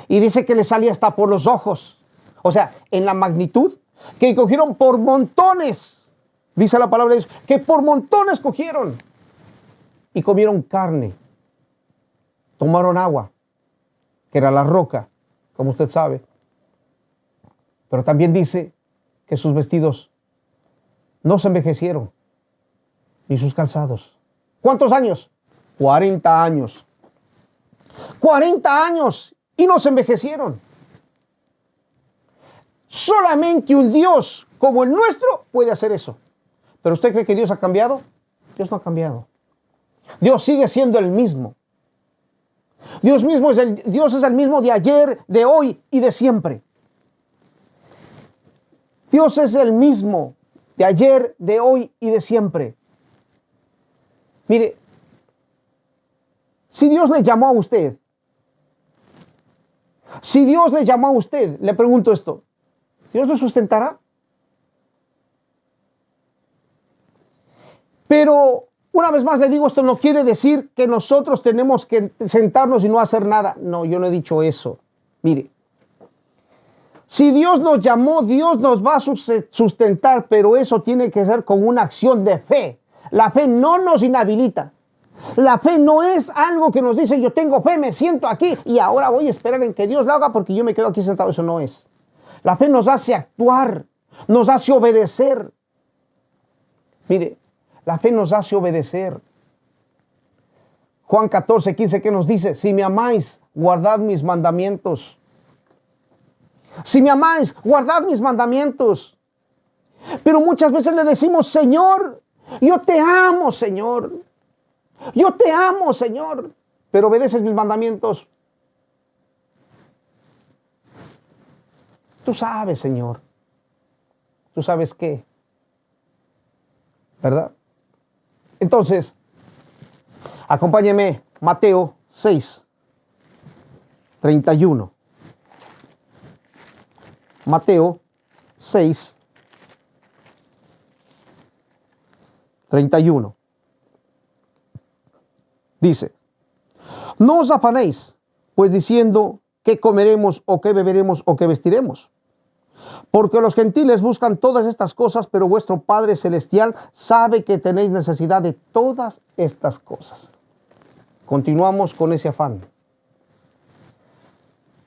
y dice que les salía hasta por los ojos? O sea, en la magnitud que cogieron por montones. Dice la palabra de Dios, que por montones cogieron y comieron carne. Tomaron agua, que era la roca, como usted sabe. Pero también dice que sus vestidos no se envejecieron, ni sus calzados. ¿Cuántos años? 40 años. 40 años y no se envejecieron. Solamente un Dios como el nuestro puede hacer eso. ¿Pero usted cree que Dios ha cambiado? Dios no ha cambiado. Dios sigue siendo el mismo. Dios es el mismo de ayer, de hoy y de siempre. Dios es el mismo de ayer, de hoy y de siempre. Mire, si Dios le llamó a usted, le pregunto esto, ¿Dios lo sustentará? Pero una vez más le digo, esto no quiere decir que nosotros tenemos que sentarnos y no hacer nada. No, yo no he dicho eso. Mire, si Dios nos llamó, Dios nos va a sustentar, pero eso tiene que ser con una acción de fe. La fe no nos inhabilita. La fe no es algo que nos dice, yo tengo fe, me siento aquí y ahora voy a esperar en que Dios lo haga porque yo me quedo aquí sentado. Eso no es. La fe nos hace actuar, nos hace obedecer. Mire, la fe nos hace obedecer. Juan 14:15, ¿qué nos dice? Si me amáis, guardad mis mandamientos. Si me amáis, guardad mis mandamientos. Pero muchas veces le decimos, Señor, yo te amo, Señor. Yo te amo, Señor. Pero obedeces mis mandamientos. Tú sabes, Señor. Tú sabes qué. ¿Verdad? Entonces, acompáñeme, Mateo 6:31. Mateo 6:31. Dice, no os afanéis, pues diciendo qué comeremos o qué beberemos o qué vestiremos. Porque los gentiles buscan todas estas cosas, pero vuestro Padre Celestial sabe que tenéis necesidad de todas estas cosas. Continuamos con ese afán.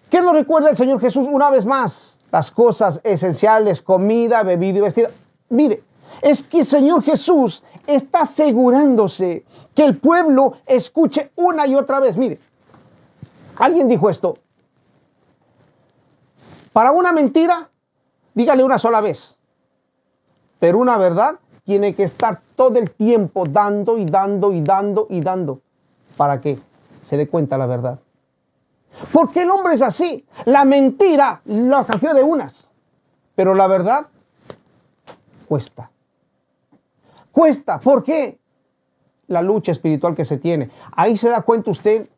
¿Qué nos recuerda el Señor Jesús una vez más? Las cosas esenciales, comida, bebida y vestido. Mire, es que el Señor Jesús está asegurándose que el pueblo escuche una y otra vez. Mire, alguien dijo esto. Para una mentira, dígale una sola vez. Pero una verdad tiene que estar todo el tiempo dando y dando y dando y dando para que se dé cuenta la verdad. Porque el hombre es así. La mentira lo canjeó de unas. Pero la verdad cuesta. Cuesta. ¿Por qué? La lucha espiritual que se tiene. Ahí se da cuenta usted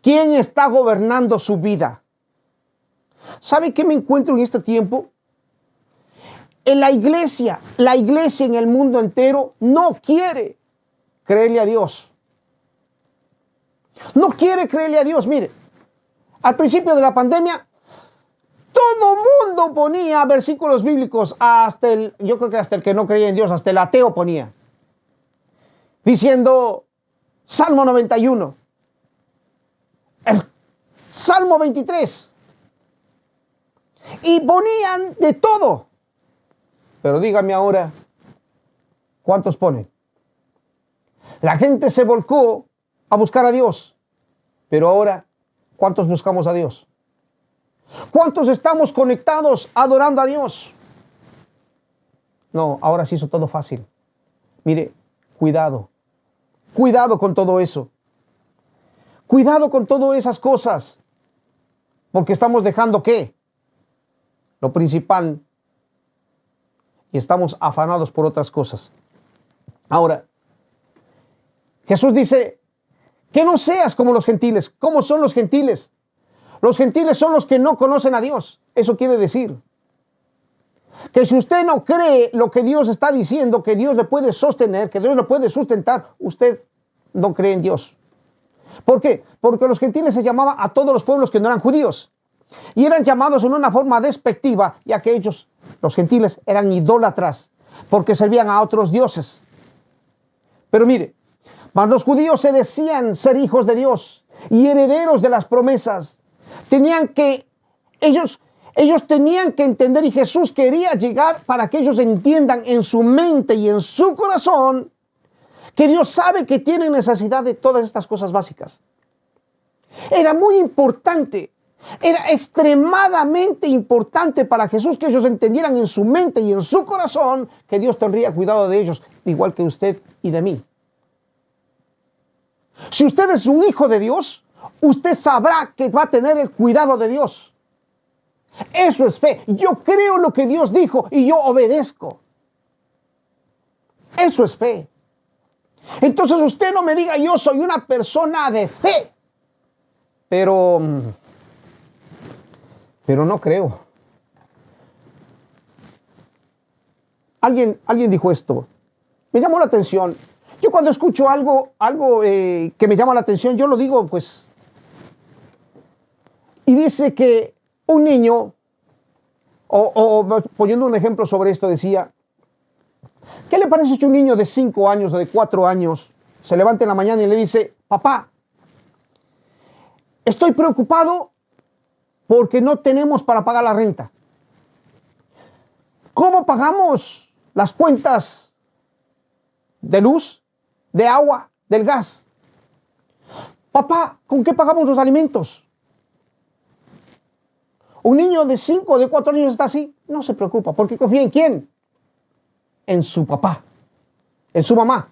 quién está gobernando su vida. ¿Sabe qué me encuentro en este tiempo? En la iglesia en el mundo entero no quiere creerle a Dios. No quiere creerle a Dios. Mire, al principio de la pandemia, Todo mundo ponía versículos bíblicos, yo creo que hasta el que no creía en Dios, hasta el ateo ponía, diciendo Salmo 91, el Salmo 23, y ponían de todo. Pero dígame ahora, ¿cuántos ponen? La gente se volcó a buscar a Dios, pero ahora, ¿cuántos buscamos a Dios? ¿Cuántos estamos conectados adorando a Dios? No, ahora se hizo todo fácil. Mire, cuidado con todo eso. Cuidado con todas esas cosas, porque estamos dejando ¿qué? Lo principal, y estamos afanados por otras cosas. Ahora, Jesús dice que no seas como los gentiles. ¿Cómo son los gentiles? Los gentiles son los que no conocen a Dios. Eso quiere decir que si usted no cree lo que Dios está diciendo, que Dios le puede sostener, que Dios le puede sustentar, usted no cree en Dios. ¿Por qué? Porque los gentiles se llamaban a todos los pueblos que no eran judíos. Y eran llamados en una forma despectiva, ya que ellos, los gentiles, eran idólatras, porque servían a otros dioses. Pero mire, mas los judíos se decían ser hijos de Dios y herederos de las promesas. Ellos tenían que entender, y Jesús quería llegar para que ellos entiendan en su mente y en su corazón que Dios sabe que tienen necesidad de todas estas cosas básicas. Era muy importante, era extremadamente importante para Jesús que ellos entendieran en su mente y en su corazón que Dios tendría cuidado de ellos, igual que usted y de mí. Si usted es un hijo de Dios, usted sabrá que va a tener el cuidado de Dios. Eso es fe. Yo creo lo que Dios dijo y yo obedezco. Eso es fe. Entonces usted no me diga yo soy una persona de fe, pero no creo. Alguien dijo esto. Me llamó la atención. Yo cuando escucho algo que me llama la atención, yo lo digo, pues. Y dice que un niño, poniendo un ejemplo sobre esto, decía, ¿qué le parece si un niño de 5 años o de 4 años se levanta en la mañana y le dice, papá, estoy preocupado porque no tenemos para pagar la renta? ¿Cómo pagamos las cuentas de luz, de agua, del gas? Papá, ¿con qué pagamos los alimentos? Un niño de 5 o de 4 años está así, no se preocupa, porque confía en ¿quién? En su papá, en su mamá.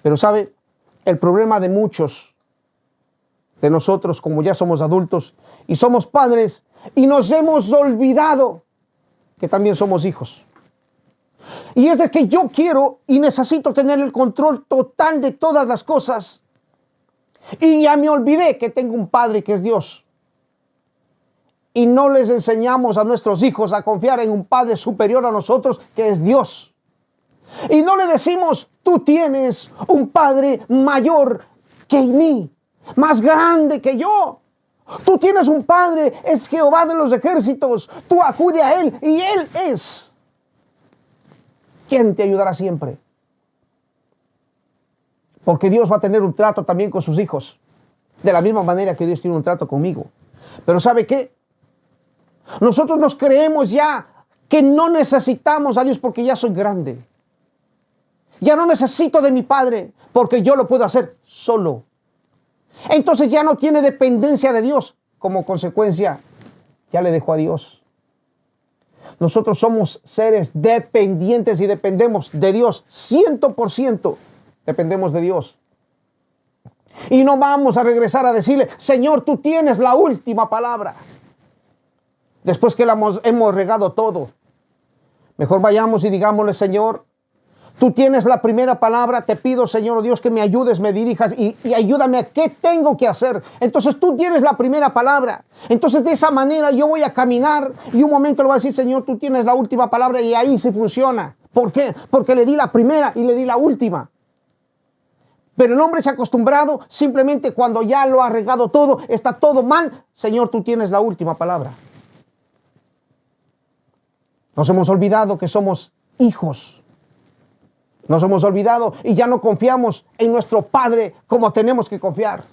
Pero ¿sabe? El problema de muchos de nosotros, como ya somos adultos y somos padres, y nos hemos olvidado que también somos hijos. Y es de que yo quiero y necesito tener el control total de todas las cosas. Y ya me olvidé que tengo un padre que es Dios. Y no les enseñamos a nuestros hijos a confiar en un padre superior a nosotros que es Dios. Y no le decimos, tú tienes un padre mayor que mí, más grande que yo. Tú tienes un padre, es Jehová de los ejércitos. Tú acude a él y él es quien te ayudará siempre. Porque Dios va a tener un trato también con sus hijos, de la misma manera que Dios tiene un trato conmigo. Pero ¿sabe qué? Nosotros nos creemos ya que no necesitamos a Dios porque ya soy grande. Ya no necesito de mi padre porque yo lo puedo hacer solo. Entonces ya no tiene dependencia de Dios. Como consecuencia, ya le dejó a Dios. Nosotros somos seres dependientes y dependemos de Dios. 100% dependemos de Dios. Y no vamos a regresar a decirle, Señor, tú tienes la última palabra. Después que hemos regado todo. Mejor vayamos y digámosle, Señor, tú tienes la primera palabra. Te pido, Señor Dios, que me ayudes, me dirijas y ayúdame a qué tengo que hacer. Entonces tú tienes la primera palabra. Entonces de esa manera yo voy a caminar y un momento le voy a decir, Señor, tú tienes la última palabra, y ahí sí funciona. ¿Por qué? Porque le di la primera y le di la última. Pero el hombre se ha acostumbrado simplemente cuando ya lo ha regado todo, está todo mal. Señor, tú tienes la última palabra. Nos hemos olvidado que somos hijos. Nos hemos olvidado y ya no confiamos en nuestro Padre como tenemos que confiar.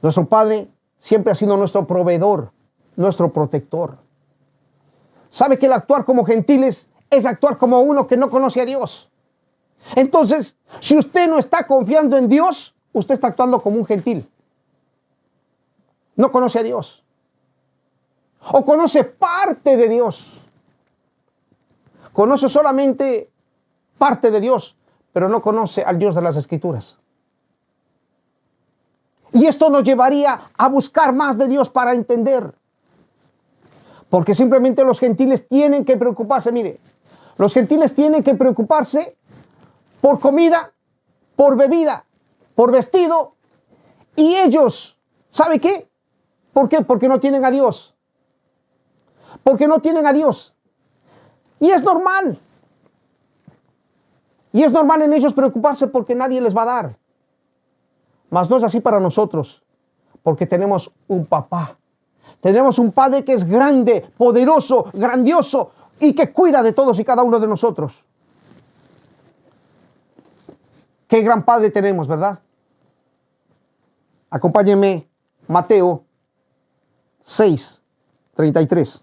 Nuestro Padre siempre ha sido nuestro proveedor, nuestro protector. Sabe que el actuar como gentiles es actuar como uno que no conoce a Dios. Entonces, si usted no está confiando en Dios, usted está actuando como un gentil. No conoce a Dios. O conoce parte de Dios. Conoce solamente parte de Dios, pero no conoce al Dios de las Escrituras. Y esto nos llevaría a buscar más de Dios para entender. Porque simplemente los gentiles tienen que preocuparse, mire, los gentiles tienen que preocuparse por comida, por bebida, por vestido, y ellos, ¿sabe qué? ¿Por qué? Porque no tienen a Dios. Porque no tienen a Dios. Y es normal. Y es normal en ellos preocuparse porque nadie les va a dar. Mas no es así para nosotros, porque tenemos un papá. Tenemos un Padre que es grande, poderoso, grandioso y que cuida de todos y cada uno de nosotros. Qué gran Padre tenemos, ¿verdad? Acompáñenme, Mateo 6:33.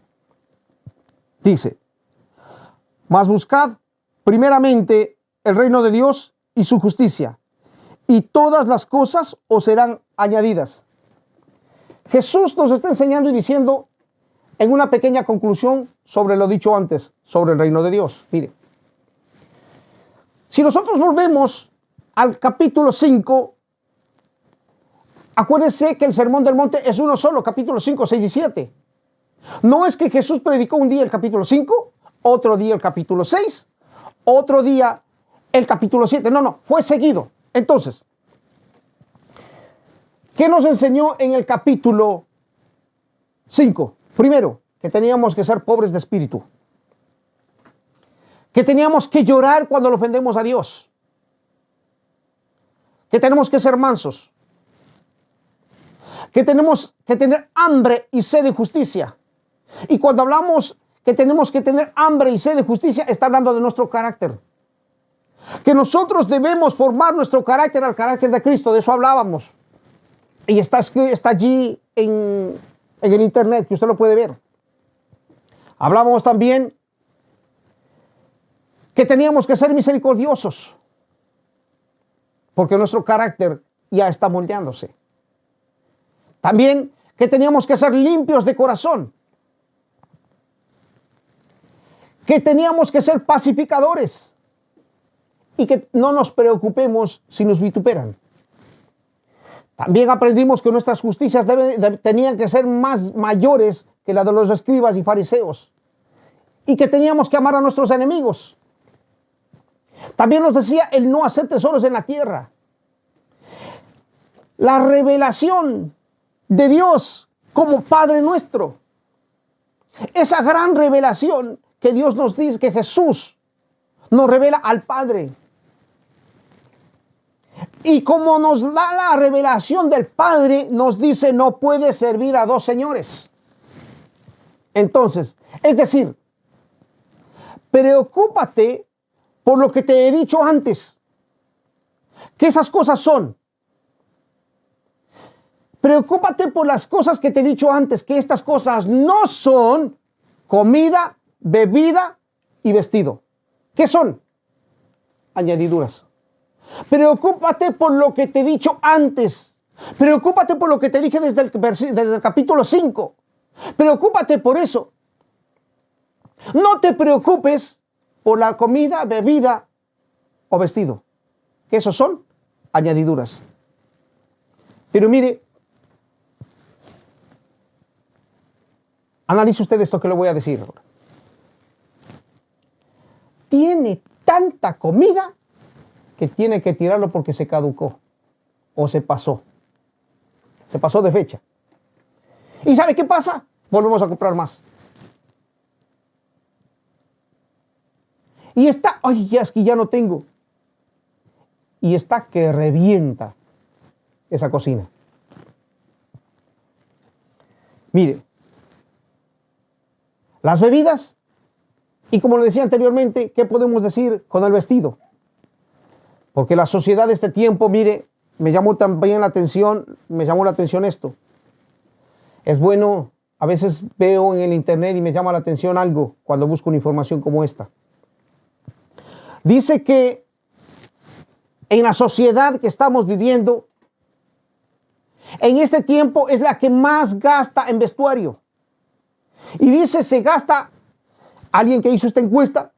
Dice: mas buscad primeramente el reino de Dios y su justicia, y todas las cosas os serán añadidas. Jesús nos está enseñando y diciendo en una pequeña conclusión sobre lo dicho antes, sobre el reino de Dios. Mire, si nosotros volvemos al capítulo 5, acuérdense que el Sermón del Monte es uno solo, capítulo 5, 6 y 7. No es que Jesús predicó un día el capítulo 5, otro día el capítulo 6, otro día el capítulo 7. No, fue seguido. Entonces, ¿qué nos enseñó en el capítulo 5? Primero, que teníamos que ser pobres de espíritu. Que teníamos que llorar cuando le ofendemos a Dios. Que tenemos que ser mansos. Que tenemos que tener hambre y sed de justicia. Y cuando hablamos que tenemos que tener hambre y sed de justicia, está hablando de nuestro carácter. Que nosotros debemos formar nuestro carácter al carácter de Cristo, de eso hablábamos. Y está allí en el internet, que usted lo puede ver. Hablábamos también que teníamos que ser misericordiosos, porque nuestro carácter ya está moldeándose. También que teníamos que ser limpios de corazón, que teníamos que ser pacificadores y que no nos preocupemos si nos vituperan. También aprendimos que nuestras justicias tenían que ser mayores que la de los escribas y fariseos, y que teníamos que amar a nuestros enemigos. También nos decía el no hacer tesoros en la tierra. La revelación de Dios como Padre nuestro. Esa gran revelación que Dios nos dice, que Jesús nos revela al Padre. Y como nos da la revelación del Padre, nos dice: no puedes servir a dos señores. Entonces, es decir, preocúpate por lo que te he dicho antes. Que esas cosas son. Preocúpate por las cosas que te he dicho antes, que estas cosas no son comida, bebida y vestido. ¿Qué son? Añadiduras. Preocúpate por lo que te he dicho antes. Preocúpate por lo que te dije desde el capítulo 5. Preocúpate por eso. No te preocupes por la comida, bebida o vestido, que esos son añadiduras. Pero mire, analice usted esto que le voy a decir ahora. Tiene tanta comida que tiene que tirarlo porque se caducó o se pasó. Se pasó de fecha. ¿Y sabe qué pasa? Volvemos a comprar más. Y está, ay, ya es que ya no tengo. Y está que revienta esa cocina. Mire, las bebidas y, como le decía anteriormente, ¿qué podemos decir con el vestido? Porque la sociedad de este tiempo, mire, me llamó la atención esto. Es bueno, a veces veo en el internet y me llama la atención algo cuando busco una información como esta. Dice que en la sociedad que estamos viviendo, en este tiempo es la que más gasta en vestuario. Y dice, se gasta, alguien que hizo esta encuesta,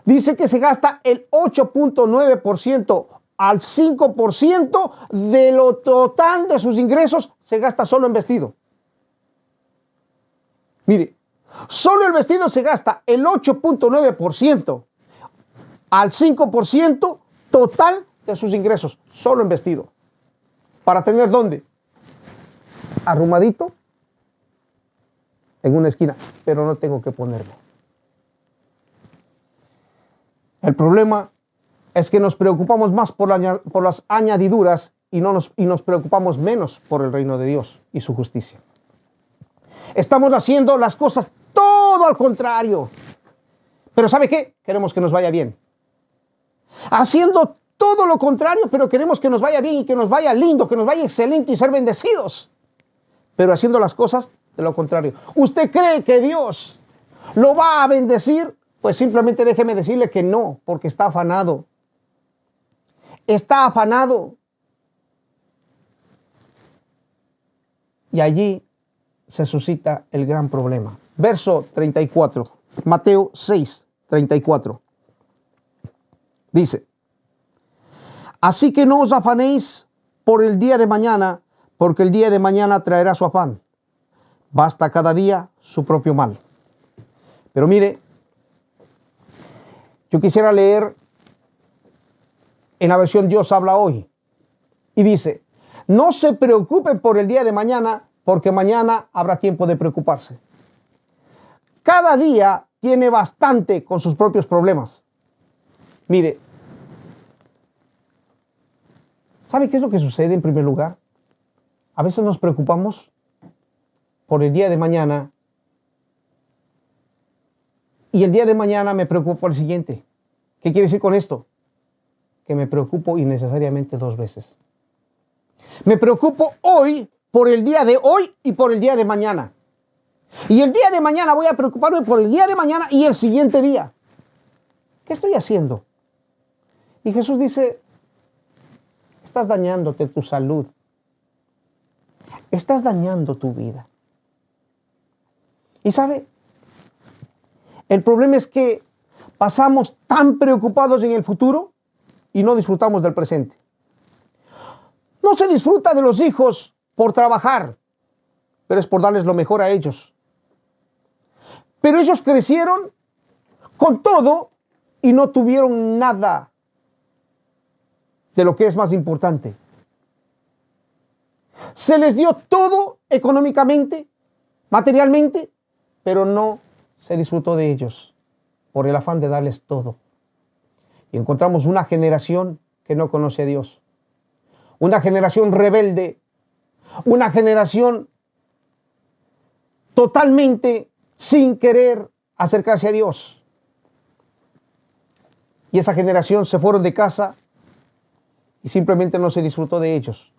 dice que se gasta el 8.9% al 5% de lo total de sus ingresos, se gasta solo en vestido. Mire, solo el vestido se gasta el 8.9% al 5% total de sus ingresos, solo en vestido. ¿Para tener dónde? Arrumadito en una esquina, pero no tengo que ponerlo. El problema es que nos preocupamos más por las añadiduras y nos preocupamos menos por el reino de Dios y su justicia. Estamos haciendo las cosas todo al contrario. Pero ¿sabe qué? Queremos que nos vaya bien. Haciendo todo lo contrario, pero queremos que nos vaya bien y que nos vaya lindo, que nos vaya excelente y ser bendecidos. Pero haciendo las cosas de lo contrario. ¿Usted cree que Dios lo va a bendecir? Pues simplemente déjeme decirle que no, porque está afanado. Está afanado. Y allí se suscita el gran problema. Verso 34, Mateo 6, 34. Dice, así que no os afanéis por el día de mañana, porque el día de mañana traerá su afán. Basta cada día su propio mal. Pero mire, yo quisiera leer en la versión Dios habla hoy. Y dice, no se preocupen por el día de mañana, porque mañana habrá tiempo de preocuparse. Cada día tiene bastante con sus propios problemas. Mire, ¿sabe qué es lo que sucede en primer lugar? A veces nos preocupamos por el día de mañana y el día de mañana me preocupo por el siguiente. ¿Qué quiere decir con esto? Que me preocupo innecesariamente 2 veces. Me preocupo hoy por el día de hoy y por el día de mañana. Y el día de mañana voy a preocuparme por el día de mañana y el siguiente día. ¿Qué estoy haciendo? Y Jesús dice, estás dañándote tu salud. Estás dañando tu vida. Y sabe, el problema es que pasamos tan preocupados en el futuro y no disfrutamos del presente. No se disfruta de los hijos por trabajar, pero es por darles lo mejor a ellos. Pero ellos crecieron con todo y no tuvieron nada de lo que es más importante. Se les dio todo económicamente, materialmente, pero no se disfrutó de ellos por el afán de darles todo. Y encontramos una generación que no conoce a Dios. Una generación rebelde. Una generación totalmente sin querer acercarse a Dios. Y esa generación se fueron de casa y simplemente no se disfrutó de ellos.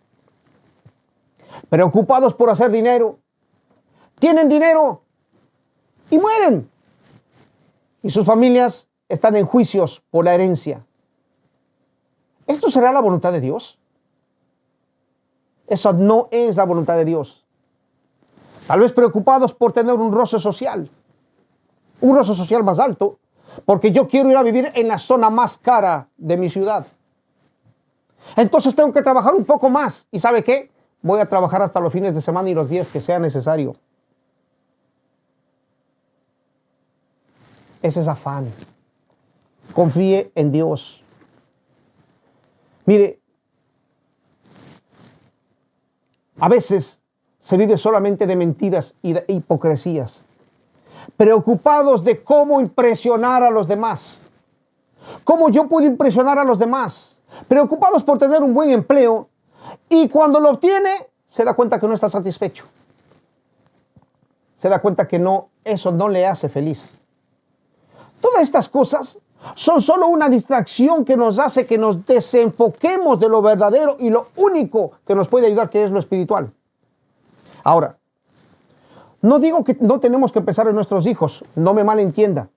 Preocupados por hacer dinero. Tienen dinero y mueren. Y sus familias están en juicios por la herencia. ¿Esto será la voluntad de Dios? Eso no es la voluntad de Dios. Tal vez preocupados por tener un roce social más alto, porque yo quiero ir a vivir en la zona más cara de mi ciudad. Entonces tengo que trabajar un poco más. ¿Y sabe qué? Voy a trabajar hasta los fines de semana y los días que sea necesario. Ese es afán. Confíe en Dios. Mire, a veces se vive solamente de mentiras y de hipocresías. Preocupados de cómo impresionar a los demás. ¿Cómo yo puedo impresionar a los demás? Preocupados por tener un buen empleo y cuando lo obtiene se da cuenta que no está satisfecho. Se da cuenta que no eso no le hace feliz. Todas estas cosas son solo una distracción que nos hace que nos desenfoquemos de lo verdadero y lo único que nos puede ayudar, que es lo espiritual. Ahora, no digo que no tenemos que pensar en nuestros hijos, no me malentienda.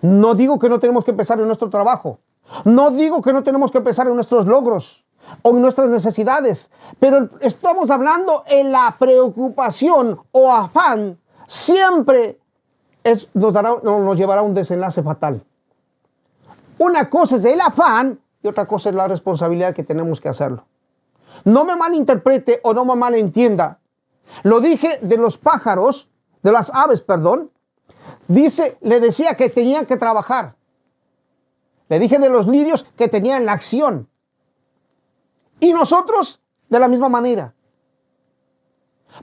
No digo que no tenemos que pensar en nuestro trabajo. No digo que no tenemos que pensar en nuestros logros o en nuestras necesidades. Pero estamos hablando en la preocupación o afán. Siempre nos llevará a un desenlace fatal. Una cosa es el afán y otra cosa es la responsabilidad que tenemos que hacerlo. No me malinterprete o no me malentienda. Lo dije de los pájaros, de las aves, perdón. Le decía que tenían que trabajar. Le dije de los lirios que tenían la acción. Y nosotros, de la misma manera.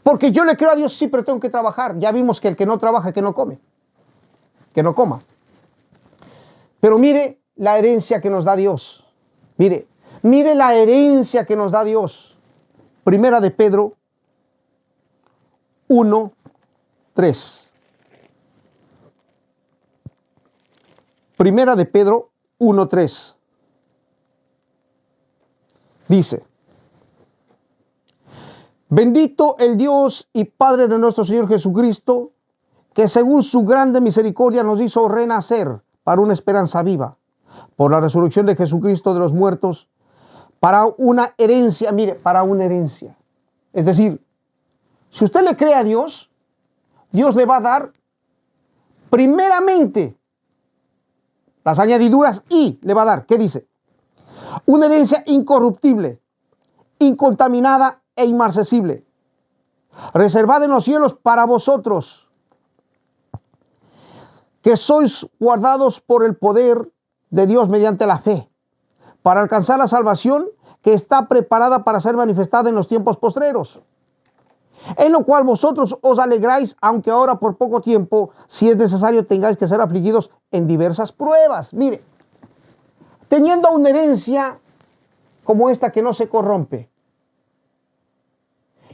Porque yo le creo a Dios, sí, pero tengo que trabajar. Ya vimos que el que no trabaja, que no come. Que no coma. Pero mire la herencia que nos da Dios. Mire la herencia que nos da Dios. Primera de Pedro 1:3. Primera de Pedro 1:3. Dice: bendito el Dios y Padre de nuestro Señor Jesucristo, que según su grande misericordia nos hizo renacer para una esperanza viva, por la resurrección de Jesucristo de los muertos, para una herencia, mire, para una herencia. Es decir, si usted le cree a Dios, Dios le va a dar primeramente las añadiduras y le va a dar, ¿qué dice? Una herencia incorruptible, incontaminada e inmarcesible, reservada en los cielos para vosotros, que sois guardados por el poder de Dios mediante la fe, para alcanzar la salvación que está preparada para ser manifestada en los tiempos postreros, en lo cual vosotros os alegráis, aunque ahora por poco tiempo, si es necesario, tengáis que ser afligidos en diversas pruebas. Mire, teniendo una herencia como esta que no se corrompe.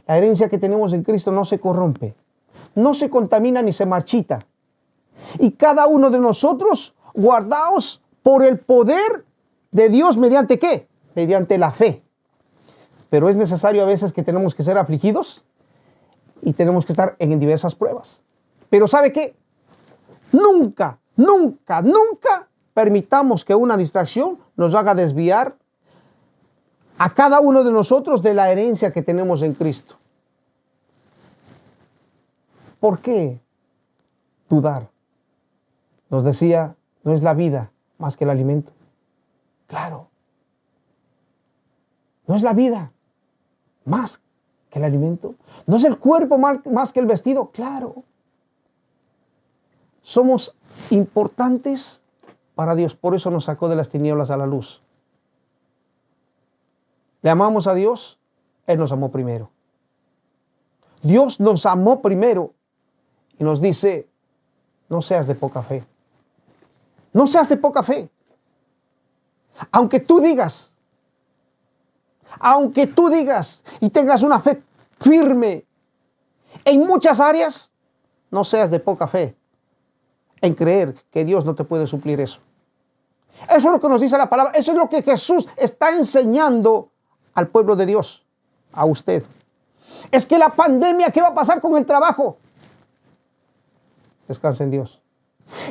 La herencia que tenemos en Cristo no se corrompe, no se contamina ni se marchita. Y cada uno de nosotros guardaos por el poder de Dios, ¿mediante qué? Mediante la fe. Pero es necesario a veces que tenemos que ser afligidos y tenemos que estar en diversas pruebas. Pero ¿sabe qué? Nunca permitamos que una distracción nos haga desviar a cada uno de nosotros de la herencia que tenemos en Cristo. ¿Por qué dudar? Nos decía, ¿no es la vida más que el alimento? Claro. ¿No es la vida más que el alimento? ¿No es el cuerpo más que el vestido? Claro. Somos importantes para Dios, por eso nos sacó de las tinieblas a la luz. ¿Le amamos a Dios? Él nos amó primero. Dios nos amó primero y nos dice, no seas de poca fe. No seas de poca fe. Aunque tú digas y tengas una fe firme en muchas áreas, no seas de poca fe en creer que Dios no te puede suplir eso. Eso es lo que nos dice la palabra. Eso es lo que Jesús está enseñando al pueblo de Dios, a usted. Es que la pandemia, ¿qué va a pasar con el trabajo? Descansa en Dios.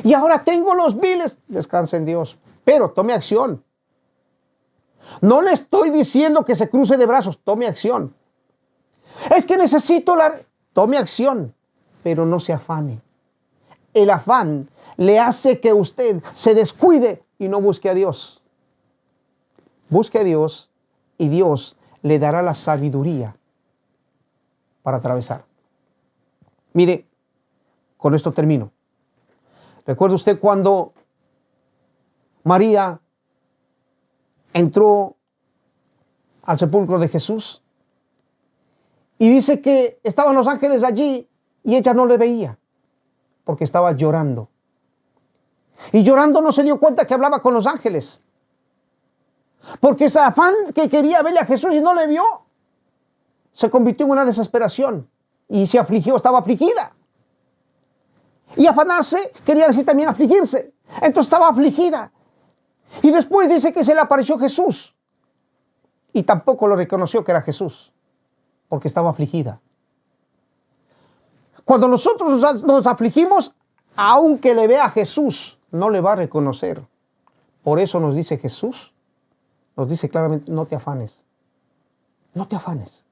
Y ahora tengo los biles, descansa en Dios. Pero tome acción. No le estoy diciendo que se cruce de brazos, tome acción. Es que necesito tome acción, pero no se afane. El afán le hace que usted se descuide y no busque a Dios. Busque a Dios y Dios le dará la sabiduría para atravesar. Mire, con esto termino. ¿Recuerda usted cuando María entró al sepulcro de Jesús? Y dice que estaban los ángeles allí y ella no le veía porque estaba llorando. Y llorando no se dio cuenta que hablaba con los ángeles. Porque ese afán que quería verle a Jesús y no le vio, se convirtió en una desesperación y se afligió, estaba afligida. Y afanarse quería decir también afligirse. Entonces estaba afligida. Y después dice que se le apareció Jesús. Y tampoco lo reconoció que era Jesús, porque estaba afligida. Cuando nosotros nos afligimos, aunque le vea a Jesús, no le va a reconocer. Por eso nos dice Jesús, nos dice claramente, no te afanes. No te afanes.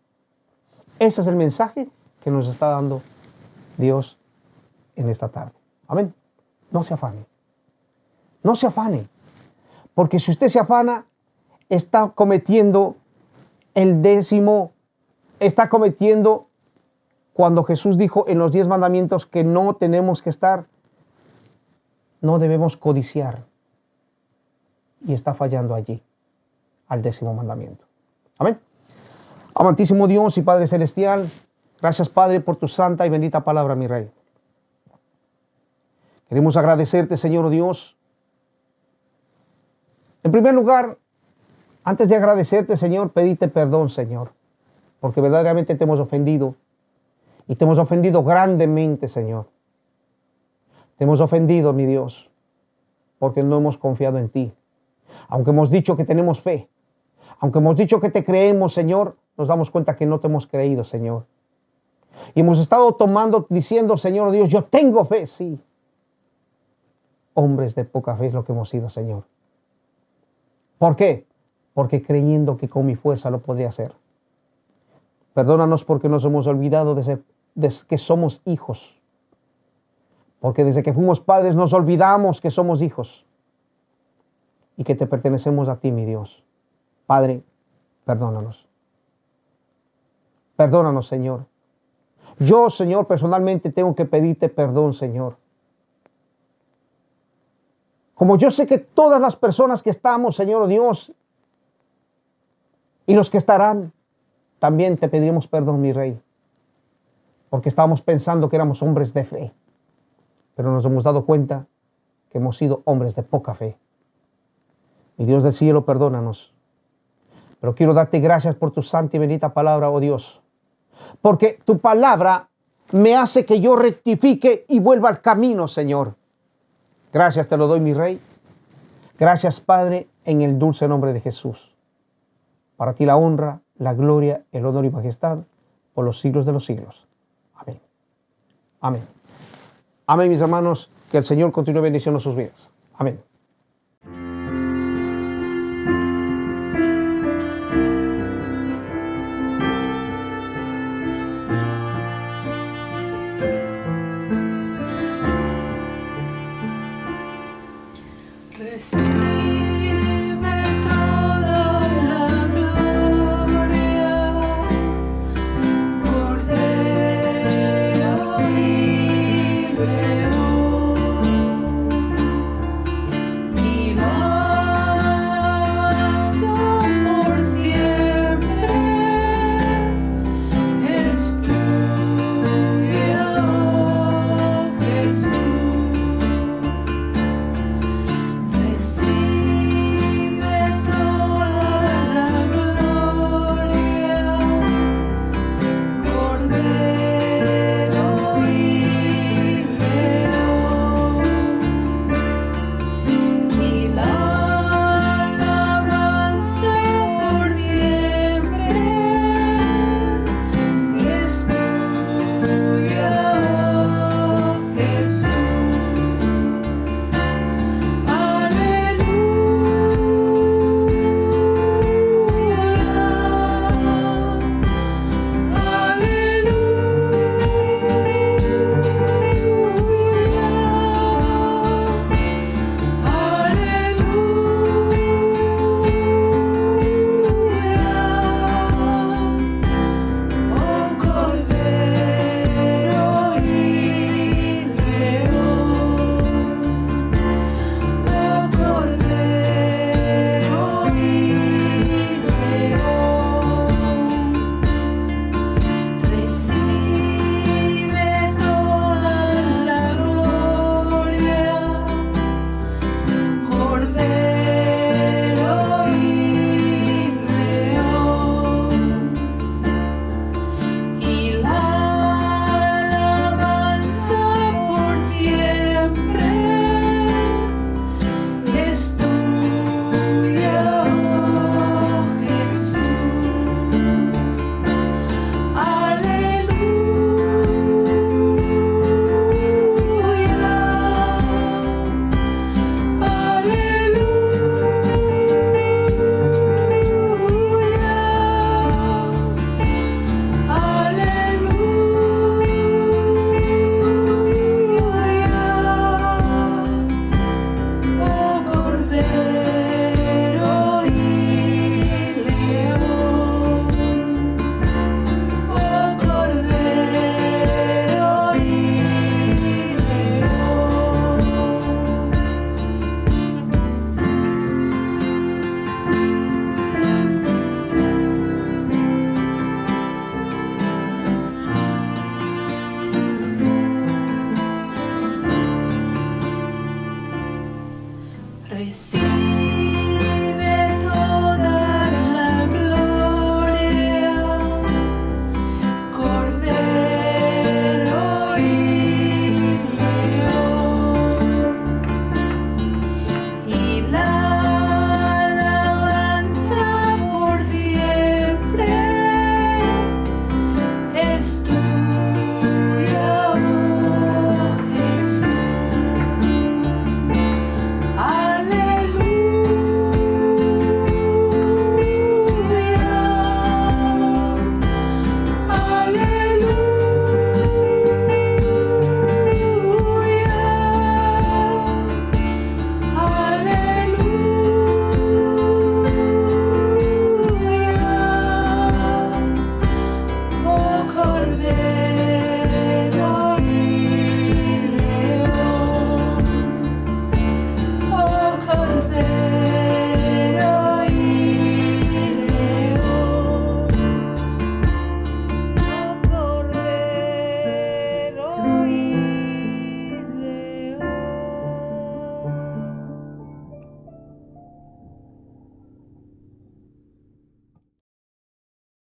Ese es el mensaje que nos está dando Dios en esta tarde. Amén. No se afane. No se afane. Porque si usted se afana, está cometiendo está cometiendo cuando Jesús dijo en los 10 mandamientos que no tenemos que estar, no debemos codiciar. Y está fallando allí, al 10º mandamiento. Amén. Amantísimo Dios y Padre Celestial, gracias Padre por tu santa y bendita palabra, mi Rey. Queremos agradecerte, Señor Dios. En primer lugar, antes de agradecerte, Señor, pedite perdón, Señor, porque verdaderamente te hemos ofendido y te hemos ofendido grandemente, Señor. Te hemos ofendido, mi Dios, porque no hemos confiado en ti. Aunque hemos dicho que tenemos fe, aunque hemos dicho que te creemos, Señor, nos damos cuenta que no te hemos creído, Señor. Y hemos estado diciendo, Señor Dios, yo tengo fe, sí. Hombres de poca fe es lo que hemos sido, Señor. ¿Por qué? Porque creyendo que con mi fuerza lo podría hacer. Perdónanos porque nos hemos olvidado de que somos hijos. Porque desde que fuimos padres nos olvidamos que somos hijos. Y que te pertenecemos a ti, mi Dios. Padre, perdónanos. Perdónanos, Señor. Yo, Señor, personalmente tengo que pedirte perdón, Señor. Como yo sé que todas las personas que estamos, Señor Dios, y los que estarán, también te pediremos perdón, mi Rey. Porque estábamos pensando que éramos hombres de fe. Pero nos hemos dado cuenta que hemos sido hombres de poca fe. Mi Dios del cielo, perdónanos. Pero quiero darte gracias por tu santa y bendita palabra, oh Dios. Porque tu palabra me hace que yo rectifique y vuelva al camino, Señor. Gracias te lo doy, mi Rey. Gracias, Padre, en el dulce nombre de Jesús. Para ti la honra, la gloria, el honor y majestad por los siglos de los siglos. Amén. Amén. Amén, mis hermanos. Que el Señor continúe bendiciendo sus vidas. Amén.